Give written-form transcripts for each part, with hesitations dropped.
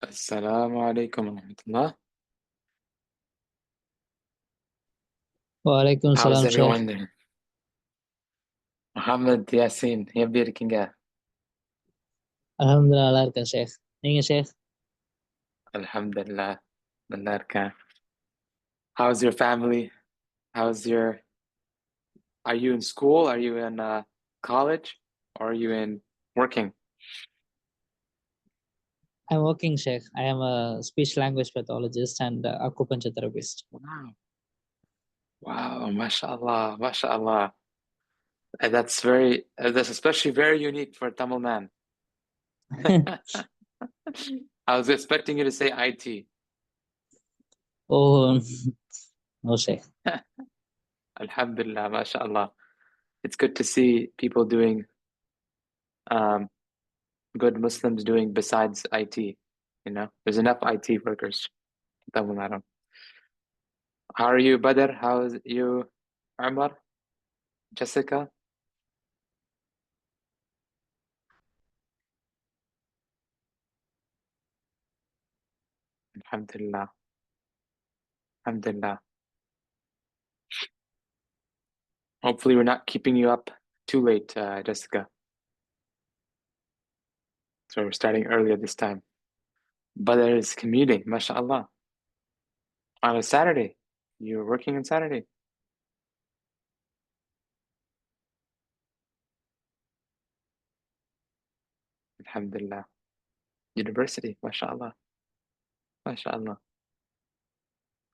Assalamu alaikum wa rahmatullah. Walaikum How's salam, Sheikh. everyone doing? Muhammad Yasin, எப்படி இருக்கீங்க? Alhamdulillah, நல்லா இருக்கேன், Sheikh. நீங்க, Sheikh? Alhamdulillah, நல்லா இருக்கேன். How's your family? How's your, are you in school? Are you in college? Or are you in working? I'm working, Sheikh. I am a speech language pathologist and acupuncture therapist. Wow. Wow, mashallah, mashallah. That's especially very unique for a Tamil man. I was expecting you to say IT. Oh, no, Sheikh. Alhamdulillah, mashallah. It's good to see people doing um, good Muslims doing besides IT? There's enough IT workers. Tamil Nadu. How are you, Badr? How's you, Umar? Jessica? Alhamdulillah. Alhamdulillah. Hopefully, we're not keeping you up too late, Jessica. So we're starting earlier this time. Badr is commuting, mashallah. On a Saturday. You're working on Saturday. Alhamdulillah. University, mashallah. Mashallah.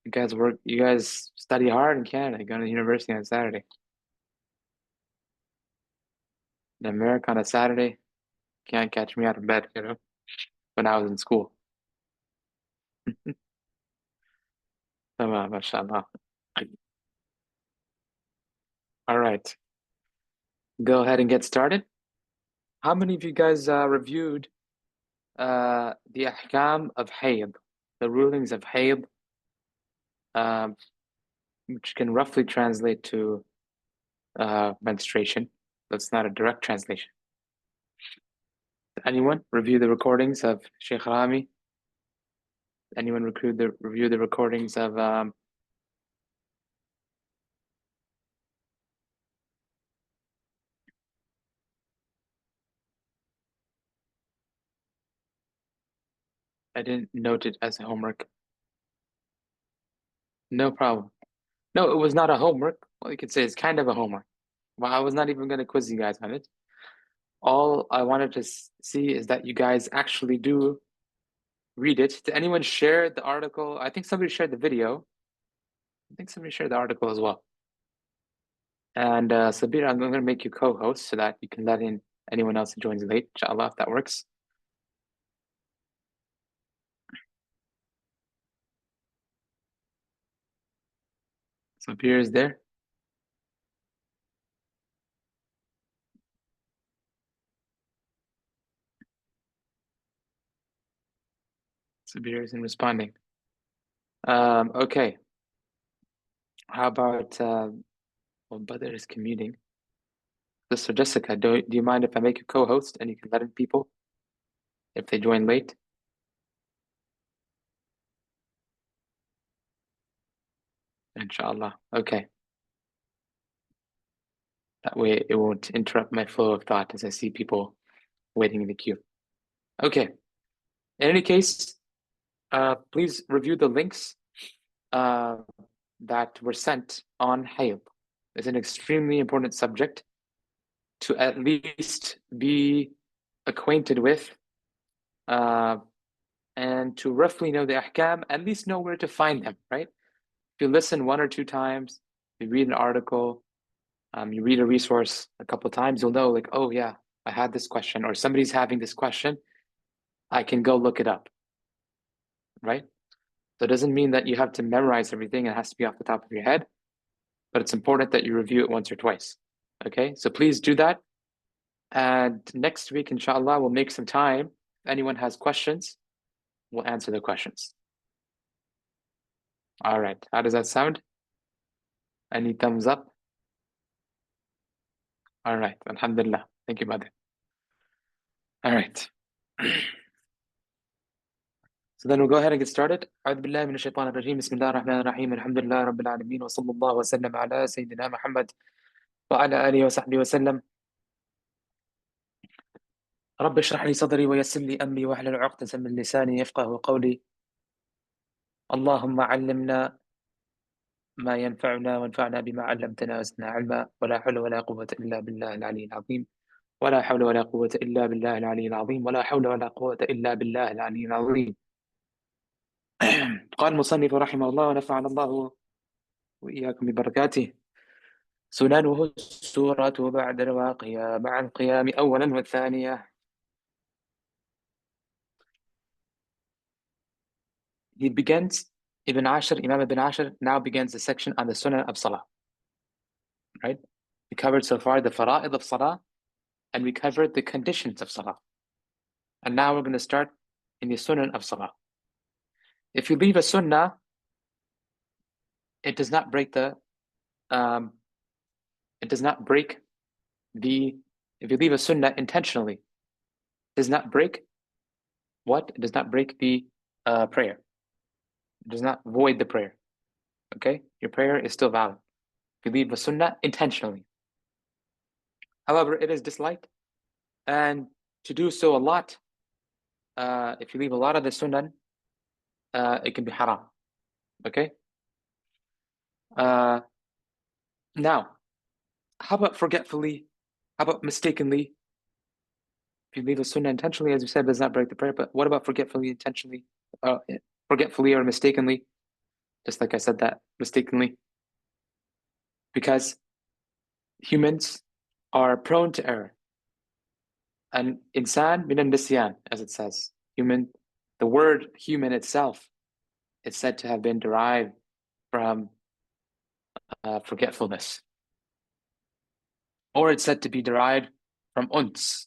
You guys study hard in Canada. You go to university on Saturday. In America on a Saturday, can't catch me out of bed, when I was in school. Mashallah. All right. Go ahead and get started. How many of you guys reviewed the ahkam of hayd, the rulings of hayd, which can roughly translate to menstruation? That's not a direct translation. Anyone review the recordings of Sheikh Rami? Anyone review the recordings of I didn't note it as a homework. No problem. No, it was not a homework. Well, you could say it's kind of a homework. Well, I was not even going to quiz you guys on it. All I wanted to see is that you guys actually do read it. Did anyone share the article? I think somebody shared the video. I think somebody shared the article as well. And Sabir, I'm going to make you co-host so that you can let in anyone else who joins late, inshallah, if that works. Sabir is there. Sabir isn't responding. Okay. How about well, Badr is commuting. So Jessica, do you mind if I make you co-host and you can let in people if they join late? Inshallah. Okay. That way it won't interrupt my flow of thought as I see people waiting in the queue. Okay. In any case, please review the links that were sent on hayd. It's an extremely important subject to at least be acquainted with and to roughly know the ahkam, at least know where to find them, right? If you listen one or two times, you read an article, you read a resource a couple of times, you'll know like, oh yeah, I had this question or somebody's having this question. I can go look it up, right? So it doesn't mean that you have to memorize everything. It has to be off the top of your head, but it's important that you review it once or twice. Okay, so please do that. And next week, inshallah, we'll make some time. If anyone has questions, we'll answer the questions. All right, how does that sound? Any thumbs up? All right, alhamdulillah. Thank you, Badr. All right. So then we'll go ahead and get started. أعوذ بالله من الشيطان الرجيم. بسم الله الرحمن الرحيم. الحمد لله رب العالمين وصلى الله وسلم على سيدنا محمد وعلى آله وصحبه وسلم. رب اشرح لي صدري ويسر لي أمري واحلل عقدة من لساني يفقه قولي. اللهم علمنا ما ينفعنا وانفعنا بما علمتنا وزدنا علما ولا حول ولا قوة إلا بالله العلي العظيم. ولا حول ولا قوة إلا بالله العلي العظيم. ولا حول ولا قوة إلا بالله العلي العظيم. قال المصنف رحمه الله ونفعنا الله وإياكم ببركاته. سننه السورة بعد الواقية مع القيام أولا والثانية. He begins, Imam Ibn Ashir now begins the section on the Sunnah of Salah. Right? We covered so far the fara'id of Salah, and we covered the conditions of Salah. And now we're going to start in the Sunnah of Salah. If you leave a Sunnah, it does not break the, if you leave a Sunnah intentionally, it does not break what? It does not break the prayer. It does not void the prayer. Okay? Your prayer is still valid. If you leave a Sunnah intentionally. However, it is disliked, and to do so a lot, if you leave a lot of the Sunnah, it can be haram. Okay? Now, how about forgetfully? How about mistakenly? If you leave a Sunnah intentionally, as we said, it does not break the prayer, but what about forgetfully, intentionally? Forgetfully or mistakenly? Just like I said that, mistakenly. Because humans are prone to error. And insan min al-nisyan, as it says. Human, the word human itself is said to have been derived from forgetfulness. Or it's said to be derived from uns.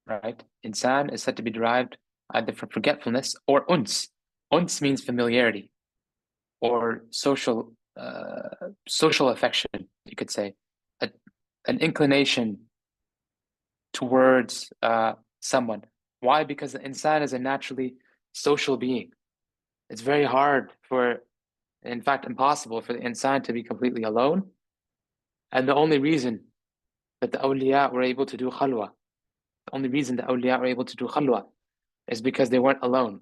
Right? Insan is said to be derived either from forgetfulness or uns. Uns means familiarity or social affection, you could say. An inclination towards someone. Why? Because the insan is a naturally social being. It's very hard in fact impossible for the insan to be completely alone. And the only reason that the awliya were able to do khalwa, is because they weren't alone.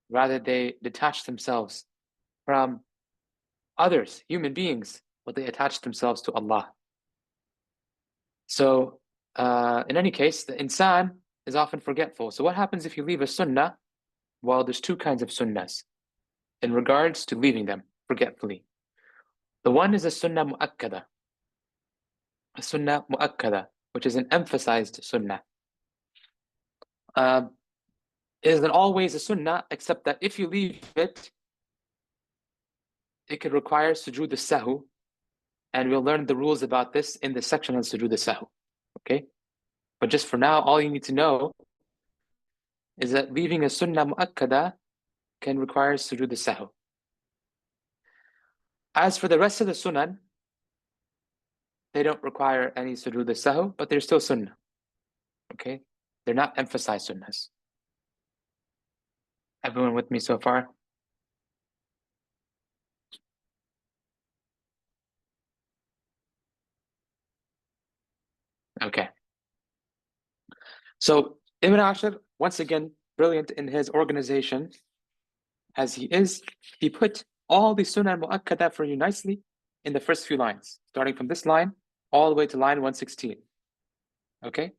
Rather, they detached themselves from others, human beings, but they attached themselves to Allah. So, in any case, the insan is often forgetful. So what happens if you leave a sunnah? Well, there's two kinds of sunnahs in regards to leaving them forgetfully. The one is a sunnah mu'akkada. A sunnah mu'akkada, which is an emphasized sunnah. It isn't always a sunnah, except that if you leave it, it could require sujood al-sahu, and we'll learn the rules about this in the section on sujood al-sahu. Okay? But just for now, all you need to know is that leaving a sunnah mu'akkada can require sujood al-sahu. As for the rest of the sunan, they don't require any sujood al-sahu, but they're still sunnah. Okay? They're not emphasized sunnahs. Everyone with me so far? Okay. So Ibn Ashir, once again, brilliant in his organization, as he is, he put all the sunnah mu'akkada for you nicely in the first few lines, starting from this line all the way to line 116. Okay?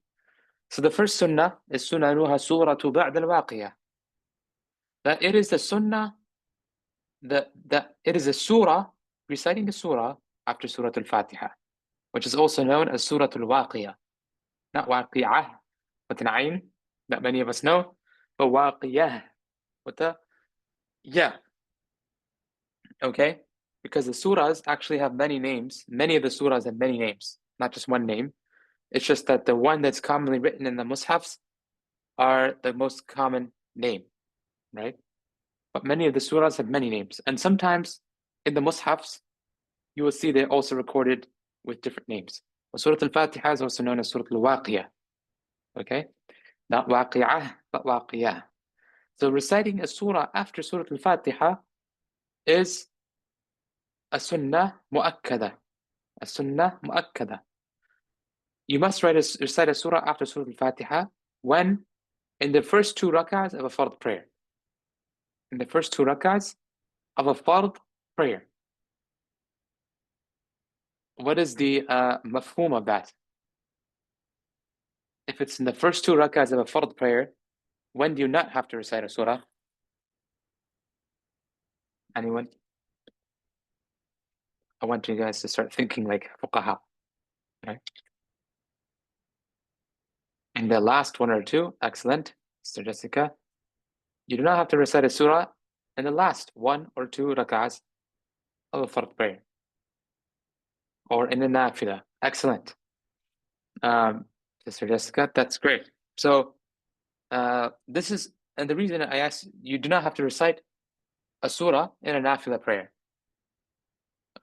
So the first sunnah is sunanuha suratu ba'd al-waqiyah. That it is the sunnah, that it is a surah, reciting a surah after Surah Al-Fatiha, which is also known as Surah Al-Waqiyah. Not Waqiyah, with an ayn, that many of us know, but Waqiyah, with a yeah. Okay? Because the surahs actually have many names. Many of the surahs have many names, not just one name. It's just that the one that's commonly written in the mushafs are the most common name, right? But many of the surahs have many names. And sometimes in the mushafs, you will see they're also recorded with different names. Surah Al-Fatiha is also known as Surah Al-Waqiyah. Okay? Not Waqi'ah, but Waqiyah. So reciting a surah after Surah Al-Fatiha is a sunnah mu'akkada. A sunnah mu'akkada. You must recite a surah after Surah Al-Fatiha when in the first two rak'ahs of a fard prayer. In the first two rak'ahs of a fard prayer. What is the mafhum of that? If it's in the first two rak'ahs of a fard prayer, when do you not have to recite a surah? Anyone? I want you guys to start thinking like fuqaha. Right? In the last one or two, excellent, Sister Jessica. You do not have to recite a surah in the last one or two rak'ahs of a fard prayer. Or in the nafilah. Excellent. Sister Jessica, that's great. So this is, and the reason I asked, you do not have to recite a surah in a nafilah prayer.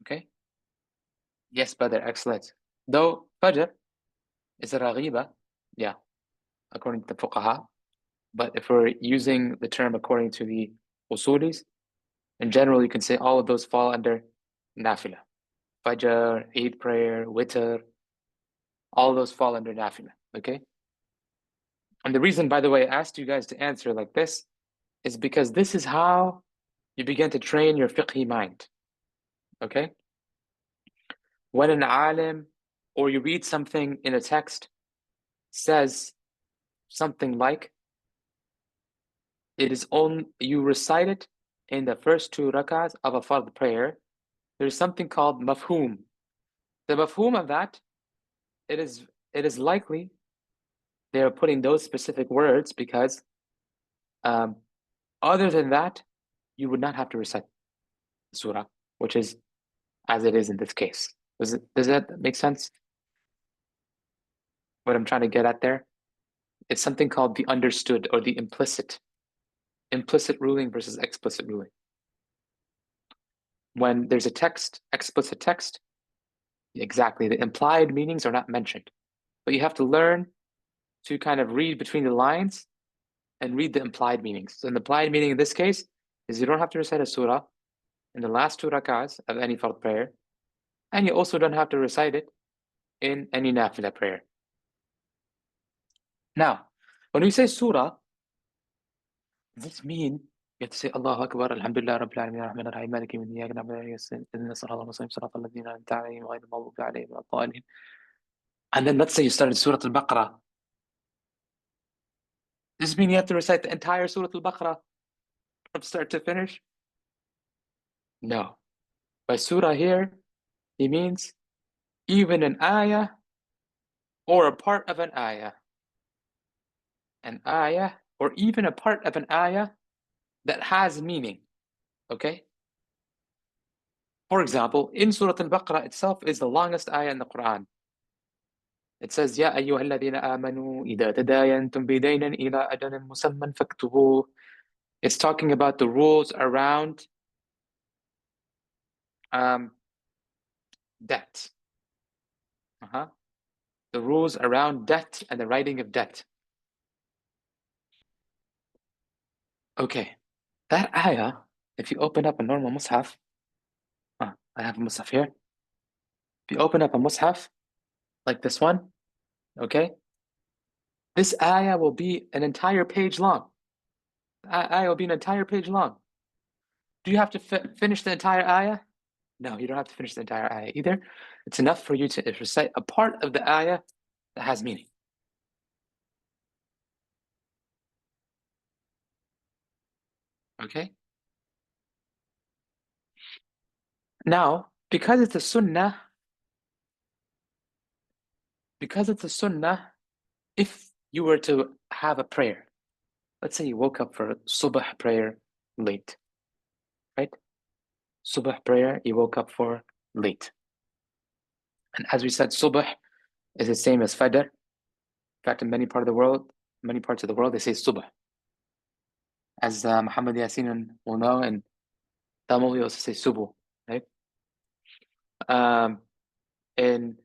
Okay? Yes, brother, excellent. Though Fajr is a raghiba, yeah, according to the fuqaha. But if we're using the term according to the usulis, in general, you can say all of those fall under nafilah. Fajr, Eid prayer, witr, all of those fall under nafilah, okay? And the reason, by the way, I asked you guys to answer like this is because this is how you begin to train your fiqhi mind, okay? When an alim or you read something in a text says something like, it is on, you recite it in the first two rak'ahs of a fard prayer, there's something called mafhum. The mafhum of that, it is likely they're putting those specific words because other than that, you would not have to recite the surah, which is as it is in this case. Does that make sense? What I'm trying to get at there? It's something called the understood or the implicit. Implicit ruling versus explicit ruling. When there's a text, explicit text, exactly, the implied meanings are not mentioned. But you have to learn to kind of read between the lines and read the implied meanings. So the implied meaning in this case is you don't have to recite a surah in the last two rak'ahs of any fard prayer, and you also don't have to recite it in any nafilah prayer. Now, when we say surah, does this mean you have to say Allahu Akbar, Alhamdulillah, Rabbil Alameen, Ar-Rahman Ar-Rahim, Maliki Yawmiddin, Iyyaka na'budu wa iyyaka nasta'in, Ihdinas siratal mustaqim, siratal ladzina an'amta 'alayhim, ghayril maghdubi 'alayhim waladdallin. And then let's say you started Surah Al-Baqarah. Does this mean you have to recite the entire Surah Al-Baqarah from start to finish? No. By surah here, he means even an ayah or a part of an ayah. An ayah or even a part of an ayah that has meaning. Okay? For example, in Surah Al-Baqarah itself is the longest ayah in the Quran. It says, يَا أَيُّهَا الَّذِينَ آمَنُوا إِذَا تَدَايَنْتُمْ بِدَيْنٍ إِلَىٰ أَجَلٍ مُسَمًّى فَاكْتُبُوهُ. It's talking about the rules around debt. The rules around debt and the writing of debt. Okay, that ayah, if you open up a normal mushaf, I have a mushaf here. If you open up a mushaf, like this one, okay, this ayah will be an entire page long. Ayah will be an entire page long. Do you have to finish the entire ayah? No, you don't have to finish the entire ayah either. It's enough for you to recite a part of the ayah that has meaning. Okay? Now, because it's a sunnah, if you were to have a prayer, let's say you woke up for subh prayer late, right? Subh prayer, you woke up for late. And as we said, subh is the same as fajr. In fact, in many parts of the world, they say subh. As Muhammad Yasin will know, and Tamil, we also say subuh, right? In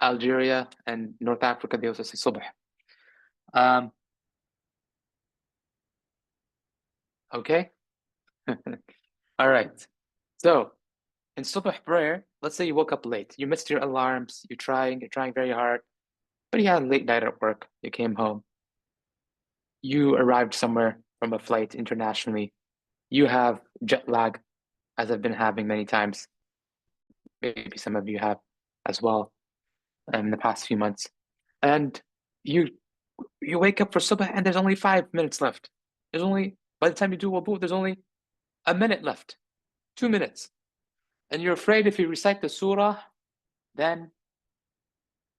Algeria and North Africa, they also say subh. Okay? All right. So in subh prayer, let's say you woke up late. You missed your alarms. You're trying very hard, but you had a late night at work. You came home. You arrived somewhere from a flight internationally. You have jet lag, as I've been having many times. Maybe some of you have as well in the past few months. And you you wake up for subh and there's only 5 minutes left. There's only, by the time you do wudu, there's only a minute left, 2 minutes. And you're afraid if you recite the surah, then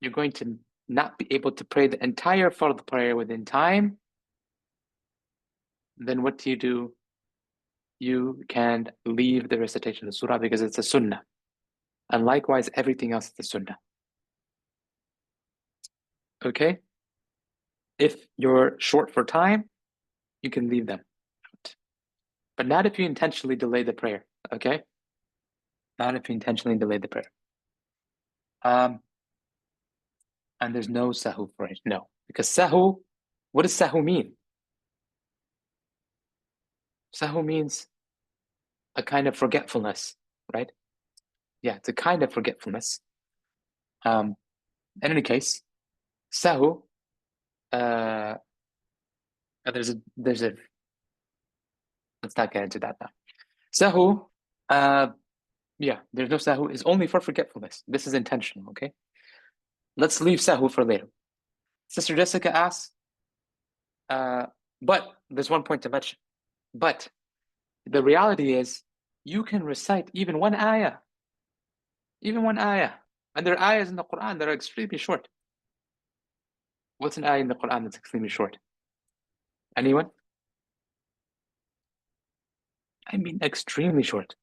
you're going to not be able to pray the entire fard prayer within time. Then what do? You can leave the recitation of the surah because it's a sunnah. And likewise, everything else is the sunnah. Okay? If you're short for time, you can leave them out. But not if you intentionally delay the prayer. Okay? Not if you intentionally delay the prayer. And there's no sahu for it. No. Because sahu, what does sahu mean? Sahu means a kind of forgetfulness, right? Yeah, it's a kind of forgetfulness. In any case, sahu, there's a, let's not get into that now. Sahu, yeah, there's no sahu, is only for forgetfulness. This is intentional, okay? Let's leave sahu for later. Sister Jessica asks, but there's one point to mention. But the reality is, you can recite even one ayah. Even one ayah. And there are ayahs in the Quran that are extremely short. What's an ayah in the Quran that's extremely short? Anyone? I mean, extremely short.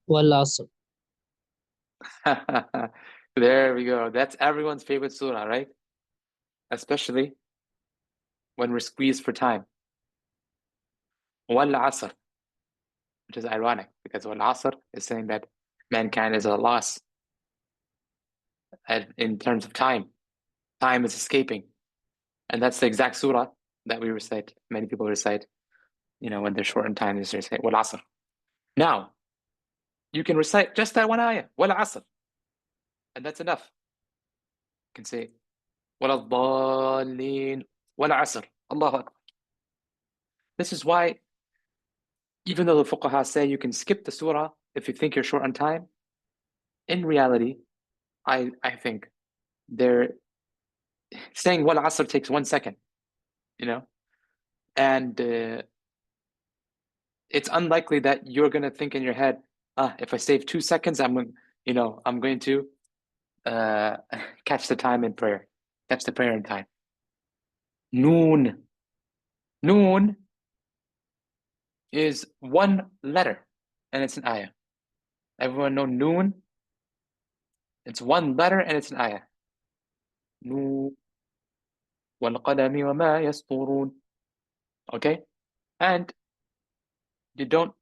Wal Asr. There we go. That's everyone's favorite surah, right? Especially when we're squeezed for time. Wal Asr, which is ironic because Wal Asr is saying that mankind is a loss in terms of time. Time is escaping. And that's the exact surah that we recite. Many people recite, when they're short in time, they say Wal Asr. Now, you can recite just that one ayah, Wal Asr. And that's enough. You can say, Wal Dhalin, Wal Asr. Allahu Akbar. This is why, even though the fuqaha say you can skip the surah if you think you're short on time, in reality, I think they're saying Wal Asr takes 1 second, and it's unlikely that you're going to think in your head, if I save 2 seconds, I'm going to catch the time in prayer, catch the prayer in time. Noon. Noon is one letter, and it's an ayah. Everyone know noon? It's one letter, and it's an ayah. Noon. وَالْقَلَمِ وَمَا يَسْطُرُونَ. Okay? And you don't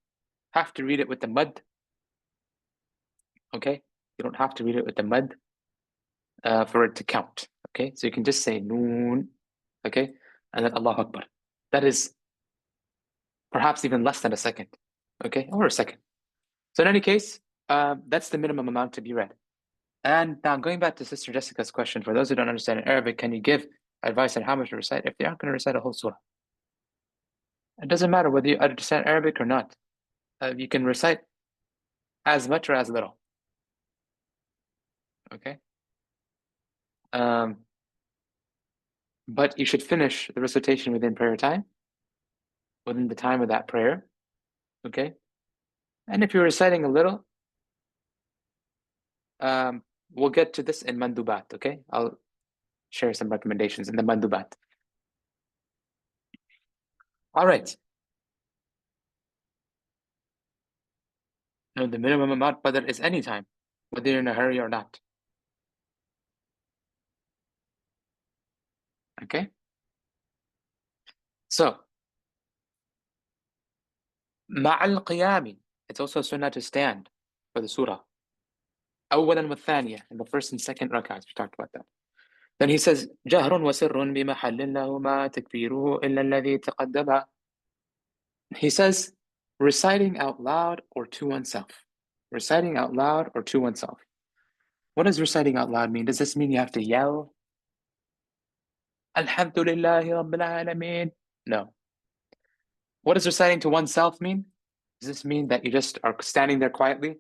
have to read it with the mud. Okay? You don't have to read it with the mud for it to count. Okay? So you can just say noon. Okay? And then Allahu Akbar. That is perhaps even less than a second. Okay? Or a second. So in any case, that's the minimum amount to be read. And now going back to Sister Jessica's question, for those who don't understand Arabic, can you give advice on how much to recite if they aren't going to recite a whole surah? It doesn't matter whether you understand Arabic or not. You can recite as much or as little. Okay? But you should finish the recitation within prayer time, within the time of that prayer. Okay? And if you're reciting a little, we'll get to this in Mandubat, okay? I'll share some recommendations in the Mandubat. All right. Now, the minimum amount, Badr, is any time, whether you're in a hurry or not. Okay? So, Ma'al Qiyami. It's also a sunnah to stand for the surah. أولا والثانية, in the first and second rak'ahs, we talked about that. Then he says, جهر وسر بمحل لهما تكبيره إلا الذي تقدم. He says, reciting out loud or to oneself. Reciting out loud or to oneself. What does reciting out loud mean? Does this mean you have to yell? Alhamdulillahi Rabbil Alameen? No. What does reciting to oneself mean? Does this mean that you just are standing there quietly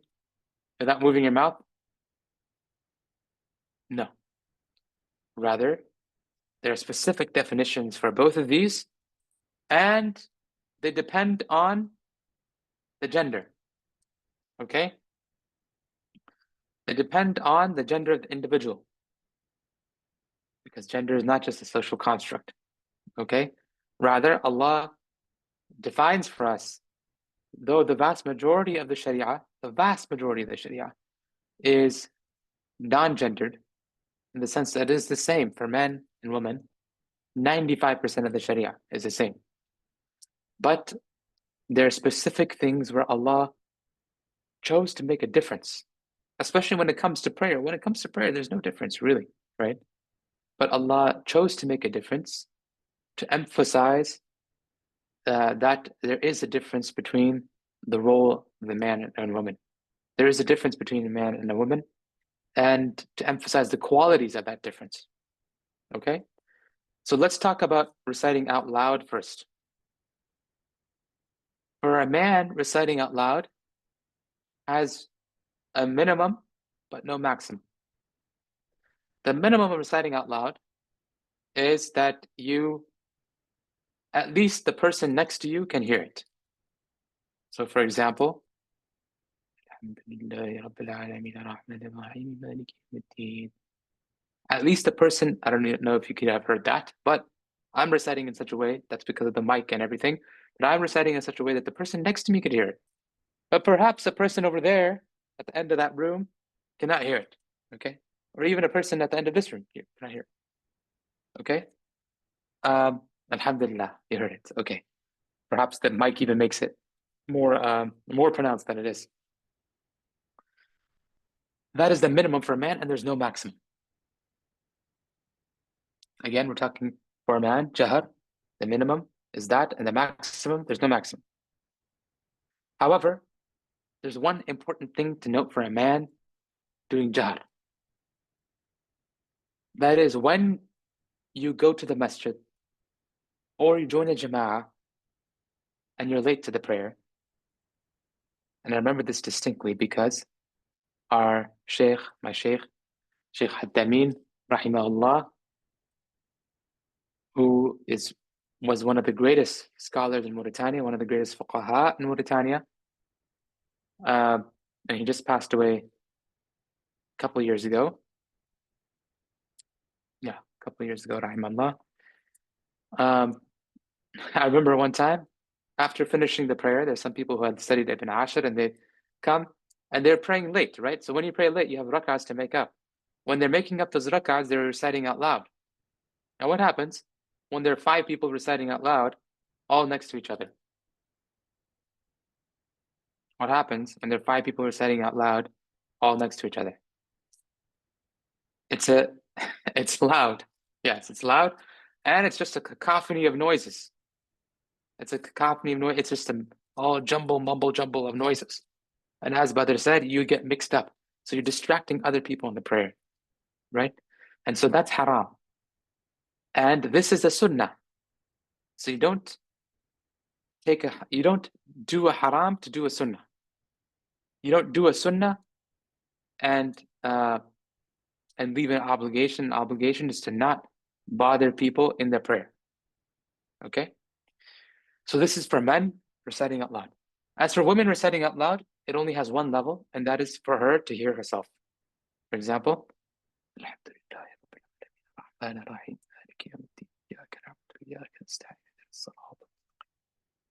without moving your mouth? No. Rather, there are specific definitions for both of these, and they depend on the gender. Okay? They depend on the gender of the individual, because gender is not just a social construct. Okay? Rather, Allah defines for us, though the vast majority of the Sharia, is non-gendered, in the sense that it is the same for men and women. 95% of the Sharia is the same. But there are specific things where Allah chose to make a difference, especially when it comes to prayer. When it comes to prayer, there's no difference really, right? But Allah chose to make a difference to emphasize that there is a difference between the role of the man and woman. There is a difference between a man and a woman, and to emphasize the qualities of that difference. Okay? So let's talk about reciting out loud first. For a man, reciting out loud has a minimum, but no maximum. The minimum of reciting out loud is that at least the person next to you can hear it. So for example, at least the person, I don't know if you could have heard that, but I'm reciting in such a way, that's because of the mic and everything, but I'm reciting in such a way that the person next to me could hear it. But perhaps a person over there at the end of that room cannot hear it, okay? Or even a person at the end of this room cannot hear it, okay? Alhamdulillah, you heard it, okay. Perhaps the mic even makes it more pronounced than it is. That is the minimum for a man, and there's no maximum. Again, we're talking for a man, jahar, the minimum is that, and the maximum, there's no maximum. However, there's one important thing to note for a man doing jahar. That is, when you go to the masjid or you join a jama'ah and you're late to the prayer, and I remember this distinctly because our sheikh, my sheikh, Sheikh Haddamin, rahimahullah, who was one of the greatest scholars in Mauritania, one of the greatest fuqaha in Mauritania, and he just passed away a couple of years ago. Yeah, a couple of years ago, rahimahullah. I remember one time, after finishing the prayer, there's some people who had studied Ibn Ashir, and they come and they're praying late, right? So when you pray late, you have rak'ahs to make up. When they're making up those rak'ahs, they're reciting out loud. Now what happens when there are 5 people reciting out loud, all next to each other? What happens when there are 5 people reciting out loud, all next to each other? It's loud. Yes, it's loud, and it's just a cacophony of noises. It's a cacophony of noise. It's just all mumble jumble of noises. And as Badr said, you get mixed up. So you're distracting other people in the prayer, right? And so that's haram. And this is a sunnah. So you don't do a haram to do a sunnah. You don't do a sunnah and leave an obligation. An obligation is to not bother people in their prayer. Okay? So this is for men reciting out loud. As for women reciting out loud, it only has one level, and that is for her to hear herself. For example,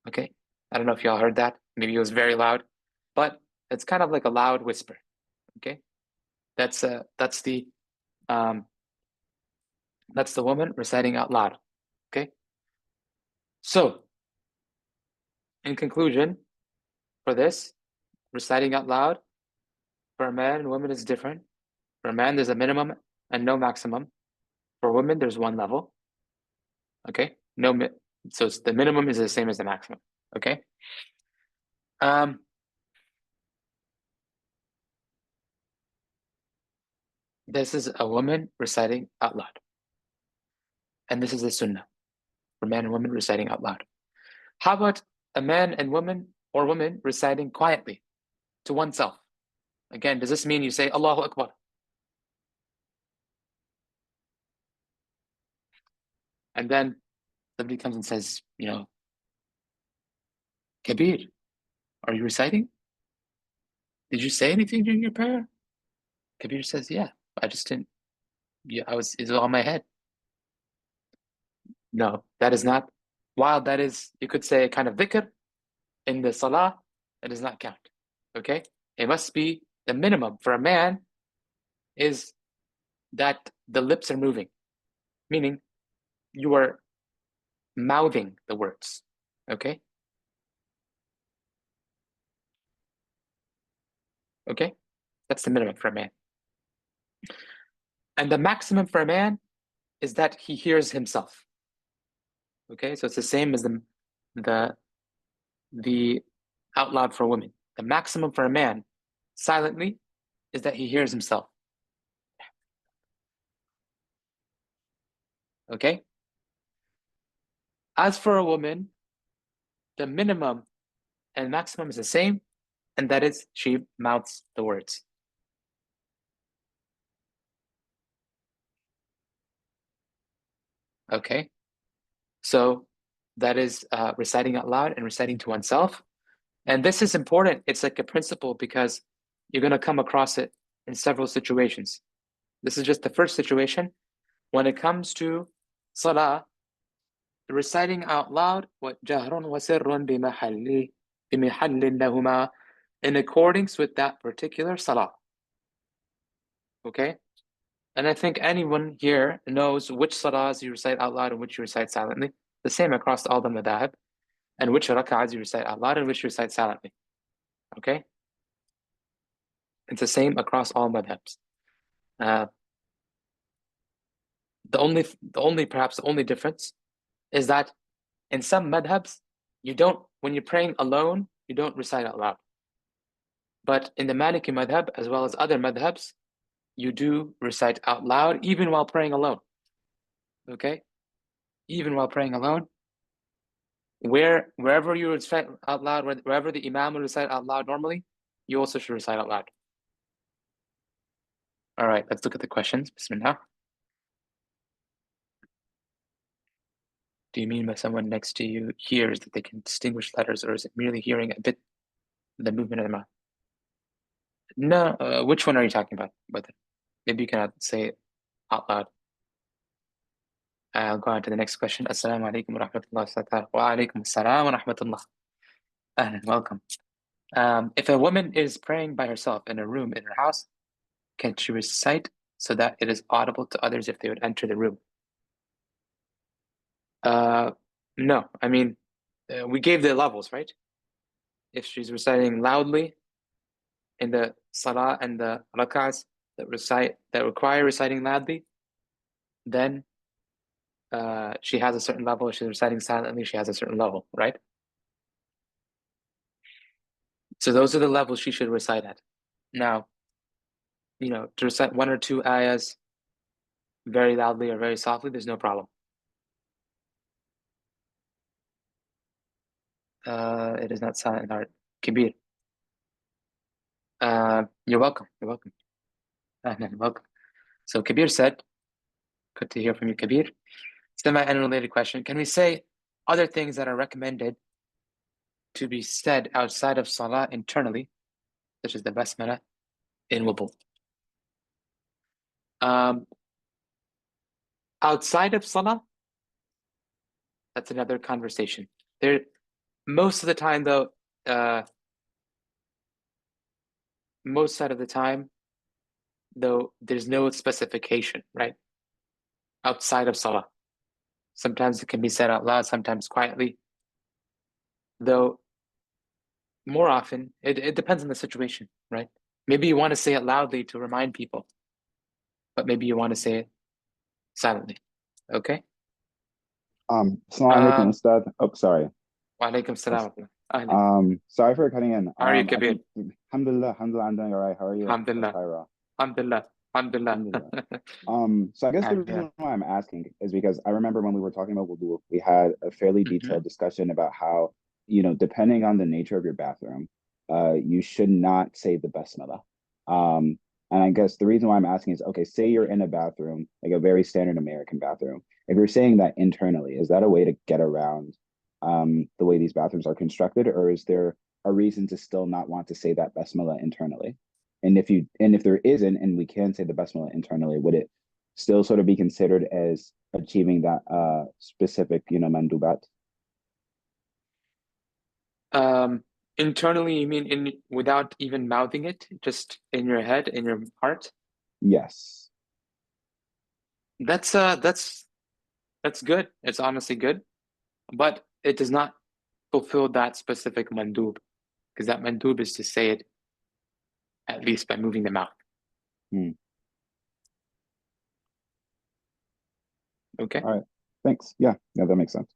okay, I don't know if y'all heard that. Maybe it was very loud, but it's kind of like a loud whisper. Okay, that's the woman reciting out loud. Okay, so in conclusion, for this reciting out loud, for a man and women is different. For a man, there's a minimum and no maximum. For women, there's one level. Okay? So the minimum is the same as the maximum. Okay? This is a woman reciting out loud. And this is the sunnah for men and women reciting out loud. How about a man and woman or woman reciting quietly to oneself? Again, does this mean you say Allahu Akbar? And then somebody comes and says, Kabir, are you reciting? Did you say anything during your prayer? Kabir says, yeah, I just didn't, it was on my head. No, that is not, while that is, you could say a kind of dhikr in the salah, that does not count. Okay? It must be the minimum for a man is that the lips are moving, meaning you are mouthing the words. Okay? Okay? That's the minimum for a man. And the maximum for a man is that he hears himself. Okay? So it's the same as the out loud for women. The maximum for a man silently is that he hears himself. Okay? As for a woman, the minimum and maximum is the same, and that is she mouths the words. Okay? So that is reciting out loud and reciting to oneself. And this is important. It's like a principle because you're going to come across it in several situations. This is just the first situation. When it comes to salah, reciting out loud, وَجَهْرٌ وَسِرٌ بِمَحَلٍ لَهُمَا, in accordance with that particular salah. Okay? And I think anyone here knows which salahs you recite out loud and which you recite silently. The same across all the madhab. And which rak'ahs you recite out loud and which you recite silently. Okay? It's the same across all madhabs. The only difference is that in some madhabs, when you're praying alone, you don't recite out loud. But in the Maliki madhab, as well as other madhabs, you do recite out loud, even while praying alone. Okay? Even while praying alone, wherever you recite out loud, wherever the imam will recite out loud normally, you also should recite out loud. All right, let's look at the questions. Bismillah. Do you mean by someone next to you hears that they can distinguish letters, or is it merely hearing a bit the movement of the mouth? No, which one are you talking about? But maybe you cannot say it out loud. I'll go on to the next question. Assalamu alaikum wa rahmatullah wa alaikum assalam wa rahmatullah. Ahlan, welcome. If a woman is praying by herself in a room in her house, can she recite so that it is audible to others if they would enter the room? No, I mean, we gave the levels, right? If she's reciting loudly in the salah and the rak'ahs that require reciting loudly, then she has a certain level. If she's reciting silently, she has a certain level, right? So those are the levels she should recite at. Now, to recite one or two ayahs very loudly or very softly, there's no problem. It is not silent art. Kabir. You're welcome. You're welcome. Welcome. So Kabir said, good to hear from you, Kabir. Semi-unrelated question. Can we say other things that are recommended to be said outside of salah internally, such as the basmala, in wudu? Outside of salah, that's another conversation. Most of the time, though, there's no specification, right? Outside of salah. Sometimes it can be said out loud, sometimes quietly. Though, more often, it depends on the situation, right? Maybe you want to say it loudly to remind people, but maybe you want to say it silently. Okay? Assalamu alaikum, Um, Ustadh. Oh, sorry. wa alaikum salam. Ahlan. Sorry for cutting in. How are you, I Kabir? think, alhamdulillah, I'm doing all right. How are you, Alhamdulillah. Tyra? Alhamdulillah. Alhamdulillah. Alhamdulillah. So I guess the Yeah. reason why I'm asking is because I remember when we were talking about wudu, we had a fairly Mhm. detailed discussion about how, depending on the nature of your bathroom, you should not say the basmala. And I guess the reason why I'm asking is, okay, say you're in a bathroom, like a very standard American bathroom. If you're saying that internally, is that a way to get around the way these bathrooms are constructed, or is there a reason to still not want to say that basmala internally? And if there isn't, and we can say the basmala internally, would it still sort of be considered as achieving that specific, mandubat? Internally, you mean in without even mouthing it, just in your head, in your heart? Yes. That's good. It's honestly good, but it does not fulfill that specific mandub, because that mandub is to say it at least by moving the mouth. Okay. All right. Thanks. Yeah, that makes sense.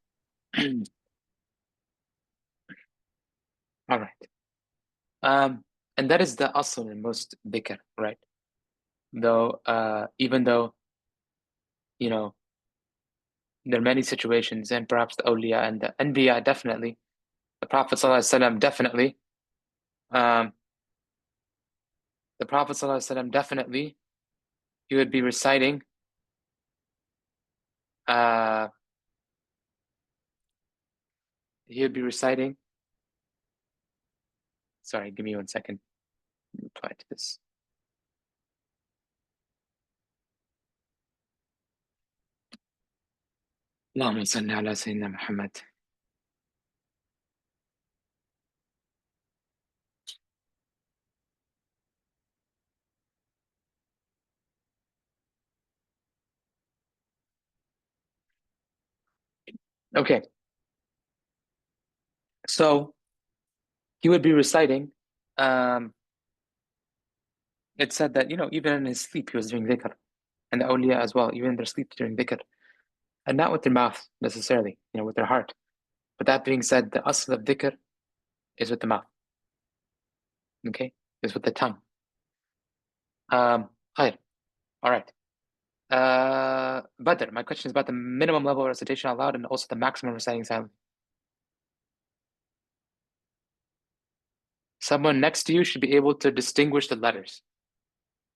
All right. And that is the asl in most dhikr, right? Though, even though, there are many situations, and perhaps the awliya and the anbiya definitely, the Prophet ﷺ definitely, the Prophet ﷺ definitely, he would be reciting, sorry, give me 1 second, reply to this. اللهم صل على سيدنا محمد. Okay, so he would be reciting. It said that, even in his sleep, he was doing dhikr, and the awliya as well, even in their sleep, doing dhikr, and not with their mouth necessarily, with their heart. But that being said, the asl of dhikr is with the mouth. Okay, is with the tongue. Khair. All right. Badr, my question is about the minimum level of recitation allowed and also the maximum reciting silently. Someone next to you should be able to distinguish the letters,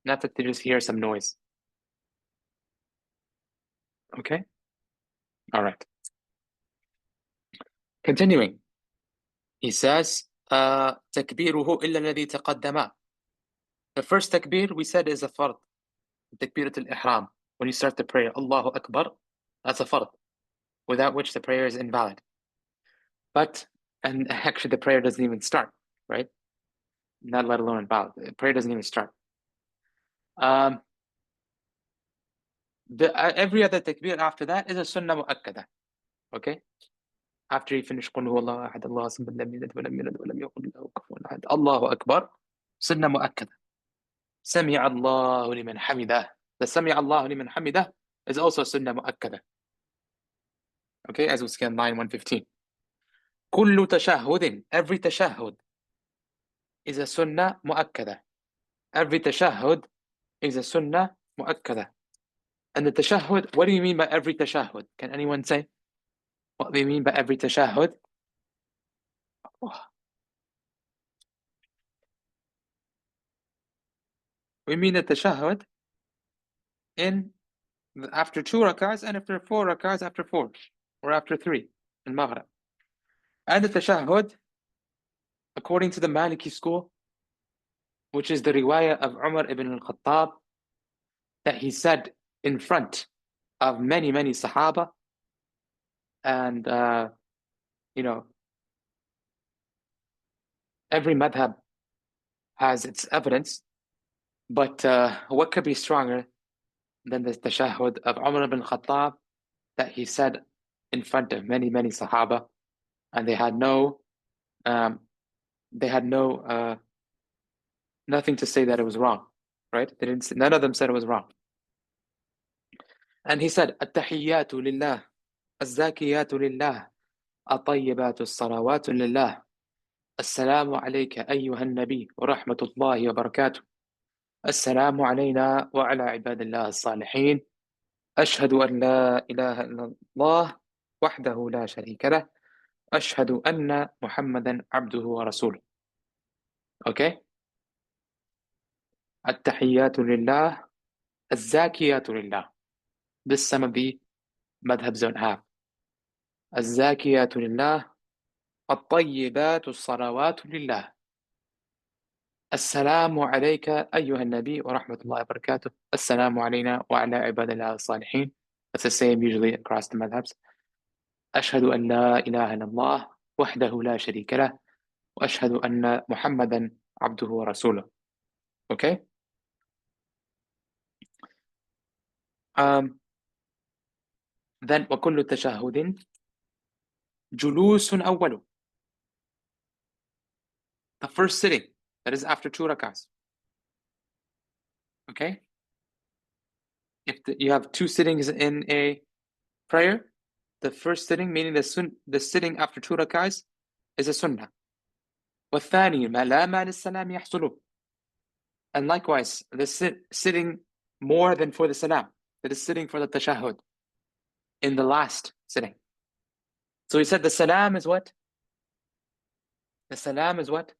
not that they just hear some noise. Okay? All right. Continuing. He says, تكبيره إلا الذي تقدم. The first takbir we said is a fard. Takbirat al-ihram. When you start the prayer, Allahu Akbar, that's a fard, without which the prayer is invalid. And actually the prayer doesn't even start, right? Not let alone invalid. The prayer doesn't even start. Every other takbir after that is a sunnah mu'akkada. Okay? After you finish قُلْ هُوَ اللَّهُ أَحَدٌ اللَّهُ الصَّمَدُ لَمْ يَلِدْ وَلَمْ يُولَدْ وَلَمْ يَكُنْ لَهُ كُفُوًا أَحَدٌ Allahu Akbar, sunnah mu'akkada. سَمِعَ اللَّهُ لِمَنْ حَمِدَهُ. The سَمِعَ اللَّهُ لِمَنْ حَمِدَهُ is also sunnah mu'akkada. Okay, as we see on line 115. كُلُّ تَشَهُّدٍ. Every tashahhud is a sunnah mu'akkada. Every tashahhud is a sunnah mu'akkada. And the tashahhud, what do you mean by every tashahhud? Can anyone say what do you mean by every tashahhud? We mean the tashahhud after 2 rak'ahs and after 4 rak'ahs after 4 or after 3 in Maghrib. And the tashahhud, according to the Maliki school, which is the riwayah of Umar ibn al-Khattab, that he said in front of many, many Sahaba, and every madhab has its evidence, but what could be stronger than the tashahhud of Umar ibn Khattab that he said in front of many, many Sahaba, and they had no Nothing to say that it was wrong, right? They didn't say, none of them said it was wrong. And he said, التحيات لله الزاكيات لله الطيبات الصلوات لله السلام عليك أيها النبي ورحمة الله وبركاته السلام علينا وعلى عباد الله الصالحين أشهد أن لا إله إلا الله وحده لا شريك له أشهد أن محمدا عبده ورسوله. Okay? التحيات لله الزاكيات لله. This some of the madhabs don't have. الزاكيات لله الطيبات الصلوات لله السلام عليك أيها النبي ورحمة الله وبركاته السلام علينا وعلى عباد الله الصالحين. That's the same usually across the madhabs. أشهد أن لا إله إلا الله وحده لا شريك له وأشهد أن محمدا عبده ورسوله. Okay? Then وكل تشهد جلوس أول. The first sitting, that is after 2 rak'ahs. Okay? If you have 2 sittings in a prayer, the first sitting, meaning the sitting after 2 rak'ahs, is a sunnah. والثاني ما لا ما للسلام يحصل. And likewise, the sitting more than for the salam, that is sitting for the tashahhud in the last sitting. So he said the salam is what? The salam is what?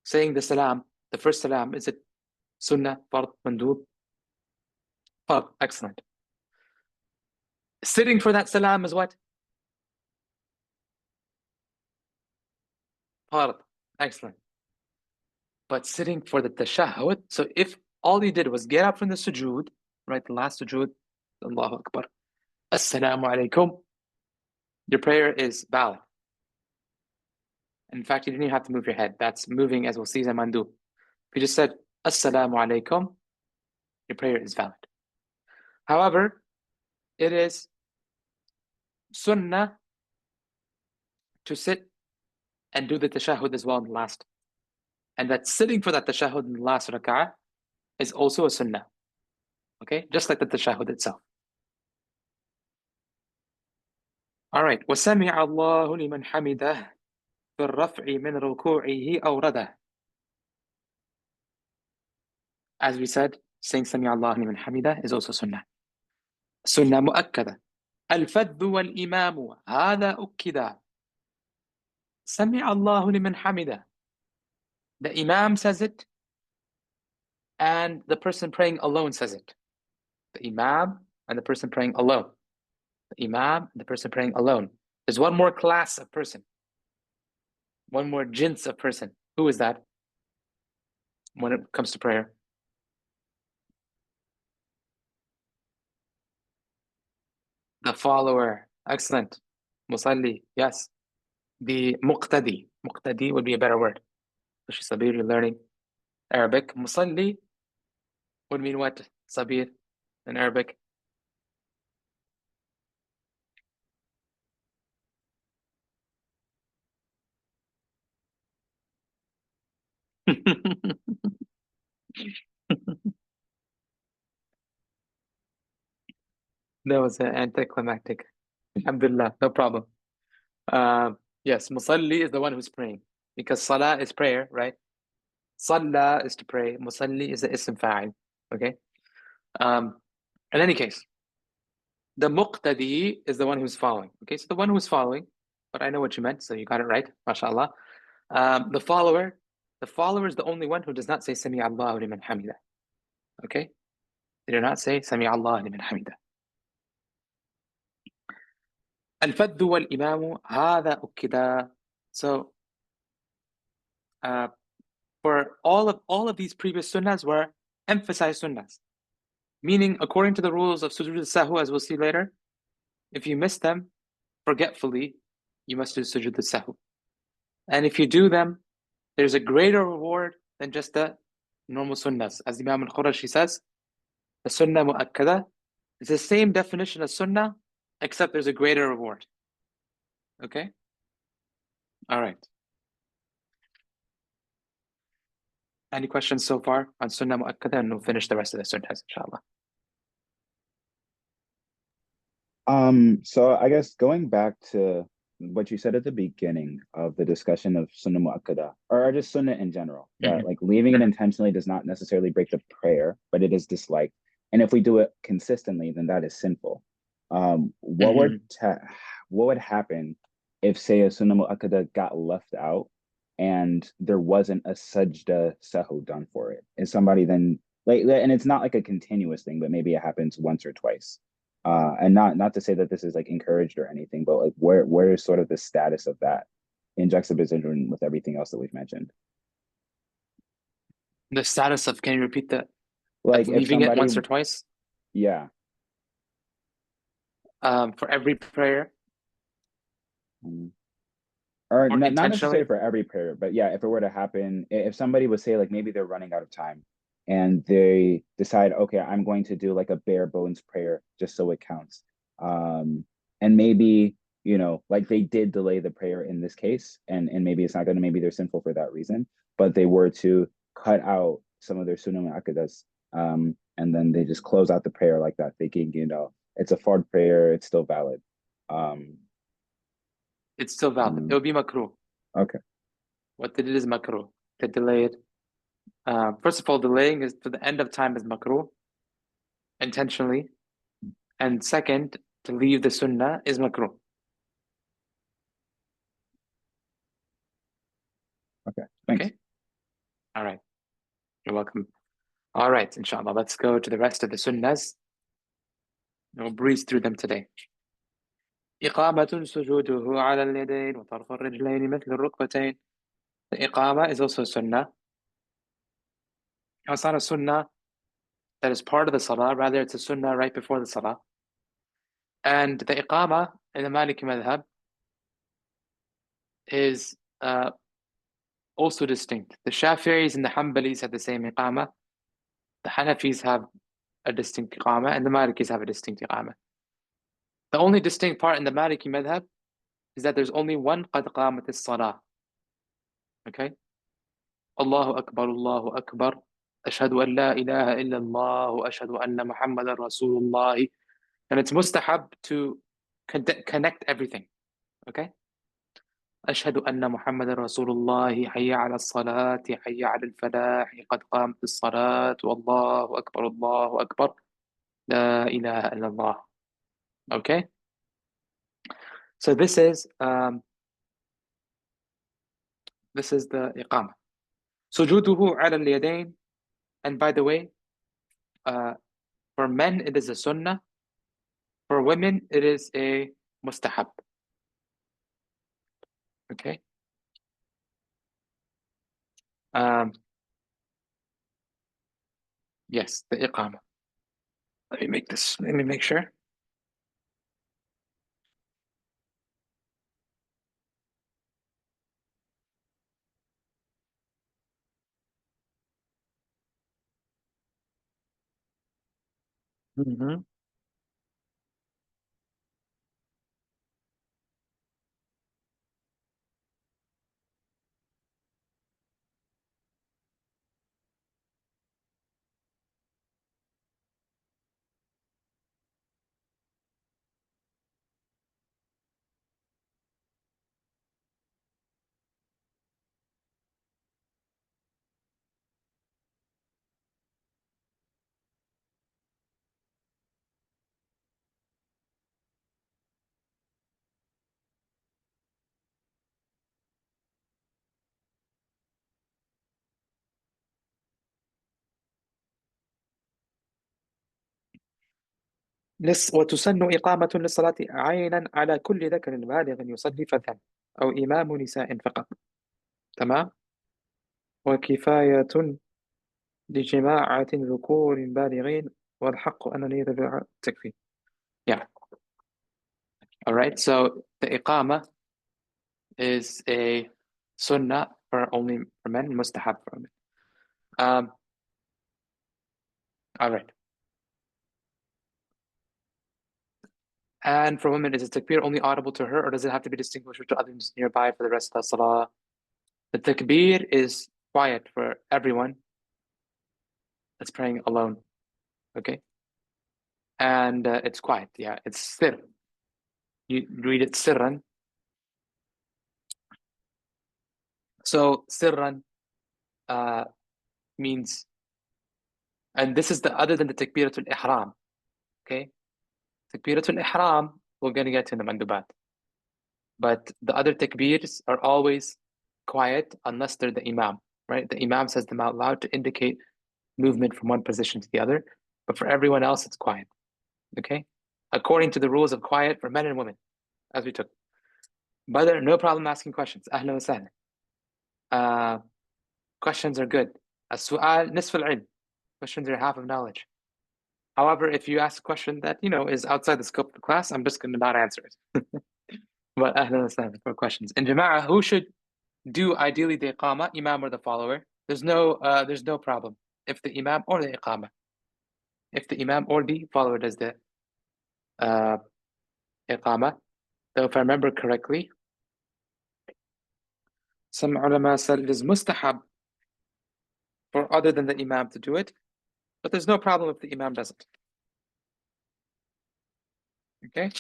Saying the salam, the first salam, is it sunnah, fard, mandub? Fard, excellent. Sitting for that salam is what? Fard, excellent. But sitting for the tashahhud, so if all you did was get up from the sujood, right, the last sujood, Allahu Akbar, Assalamu alaikum, your prayer is valid. In fact, you didn't even have to move your head. That's moving, as we'll see, Zamandu. If you just said, Assalamu alaikum, your prayer is valid. However, it is sunnah to sit and do the tashahhud as well in the last. And that sitting for that tashahhud in the last rak'ah is also a sunnah. Okay? Just like the tashahhud itself. Alright. وَسَمِعَ اللَّهُ لِمَنْ حَمِدَهُ فِي الرَّفْعِ مِنْ رُكُوعِهِ أَوْرَدَهُ. As we said, saying سَمِعَ اللَّهُ لِمَنْ حَمِدَهُ is also sunnah. Sunnah mu'akkada. الفذ والإمام هذا أكدا. سمع الله لمن حمده. The Imam says it, and the person praying alone says it. The Imam and the person praying alone. The Imam and the person praying alone. There's one more class of person. One more jins of person. Who is that when it comes to prayer? The follower. Excellent. Musalli. Yes. The muqtadi. Muqtadi would be a better word. Sabir, you're learning Arabic. Musalli would mean what, Sabir, in Arabic? That was anticlimactic. Alhamdulillah, no problem. Yes, musalli is the one who's praying, because salah is prayer, right? Salla is to pray. Musalli is the ism fa'il. Okay. In any case, the muqtadi is the one who's following. Okay, so the one who's following, but I know what you meant, so you got it right, mashallah. The follower is the only one who does not say Sami Allahu liman hamida. Okay, they do not say Sami Allahu liman hamida. الفذ والإمام هذا أكدا. So for all of these previous sunnahs were emphasized sunnahs, meaning according to the rules of sujood al-sahw, as we'll see later, if you miss them forgetfully, you must do sujood al-sahw. And if you do them, there's a greater reward than just the normal sunnahs. As Imam al-Qurashi says, the sunnah mu'akkada is the same definition as sunnah, except there's a greater reward. Okay? All right. Any questions so far on Sunnah Mu'akkada? And we'll finish the rest of the Sunnahs, inshallah. So I guess going back to what you said at the beginning of the discussion of Sunnah Mu'akkada, or just Sunnah in general, that like leaving it intentionally does not necessarily break the prayer, but it is disliked. And if we do it consistently, then that is sinful. What would happen if, say, a Sunnah Mu'akkada got left out and there wasn't a sajda sahu done for it? Is somebody then like, and it's not like a continuous thing, but maybe it happens once or twice. And not to say that this is like encouraged or anything, but like where is sort of the status of that in juxtaposition with everything else that we've mentioned? The status of, can you repeat that? Like if leaving it somebody, once or twice? yeah. For every prayer? Or not intentionally? necessarily for every prayer, but yeah, if it were to happen, if somebody would say like maybe they're running out of time and they decide, okay, I'm going to do like a bare bones prayer just so it counts. And maybe, you know, like they did delay the prayer in this case, and maybe it's not gonna, maybe they're sinful for that reason, but they were to cut out some of their sunnah mu'akkadas, and then they just close out the prayer like that, thinking, you know, it's a fard prayer, it's still valid. It's still valid. It would be makruh. Okay. What they did is makruh. They delayed. First of all, delaying is to the end of time is makruh, intentionally. And second, to leave the sunnah is makruh. Okay. Thanks. Okay? All right. You're welcome. All right, inshallah. Let's go to the rest of the sunnahs. We'll breeze through them today. إقامة سجوده على اليدين وطرف الرجلين مثل الركبتين. The iqamah is also a sunnah. It's not a sunnah that is part of the salah, rather it's a sunnah right before the salah. And the iqamah in the Maliki madhab is also distinct. The Shafi'is and the Hanbalis have the same iqamah. The Hanafis have a distinct iqamah, and the Malikis have a distinct iqamah. The only distinct part in the Maliki madhab is that there's only one qad qamat as-salah. Okay? Allahu Akbar, Allahu Akbar. Ashhadu an la ilaha illallah wa ashhadu anna Muhammadan Rasulullah. And it's mustahab to connect everything. Okay? أشهد أن محمد رسول الله حي على الصلاة حي على الفلاح قد قامت الصلاة والله أكبر الله أكبر لا إله إلا الله. Okay? So this is the إقامة. سجوده على اليدين. And by the way, for men it is a sunnah. For women it is a mustahab. Okay? Yes, the إقامة. Let me make sure. وتسن إقامة للصلاة عينا على كل ذكر بالغ يصلي فذا أو إمام نساء فقط. تمام؟ وكفاية لجماعة ذكور بالغين والحق أن نية تكفي. Yeah. All right. So the إقامة is a sunnah for only for men, mustahab for women. All right. And for women, is the takbir only audible to her, or does it have to be distinguished to others nearby for the rest of the salah? The takbir is quiet for everyone that's praying alone, okay? And it's quiet, yeah, it's sir. You read it sirran. So sirran means, and this is the other than the takbiratul ihram, okay? Takbiratul ihram, we're going to get to the mandubat. But the other takbirs are always quiet unless they're the imam, right? The imam says them out loud to indicate movement from one position to the other. But for everyone else, it's quiet, okay? According to the rules of quiet for men and women, as we took. Brother, no problem asking questions. Ahlan wa sahlan. Questions are good. As-su'al nisf al-ilm. Questions are half of knowledge. However, if you ask a question that, is outside the scope of the class, I'm just going to not answer it. But ahlan wa sahlan for questions. In Jama'ah, who should do ideally the iqamah, imam or the follower? There's no problem if the imam or the iqamah. If the imam or the follower does the iqamah, though if I remember correctly, some ulama said it is mustahab for other than the imam to do it, but there's no problem if the imam doesn't. Okay?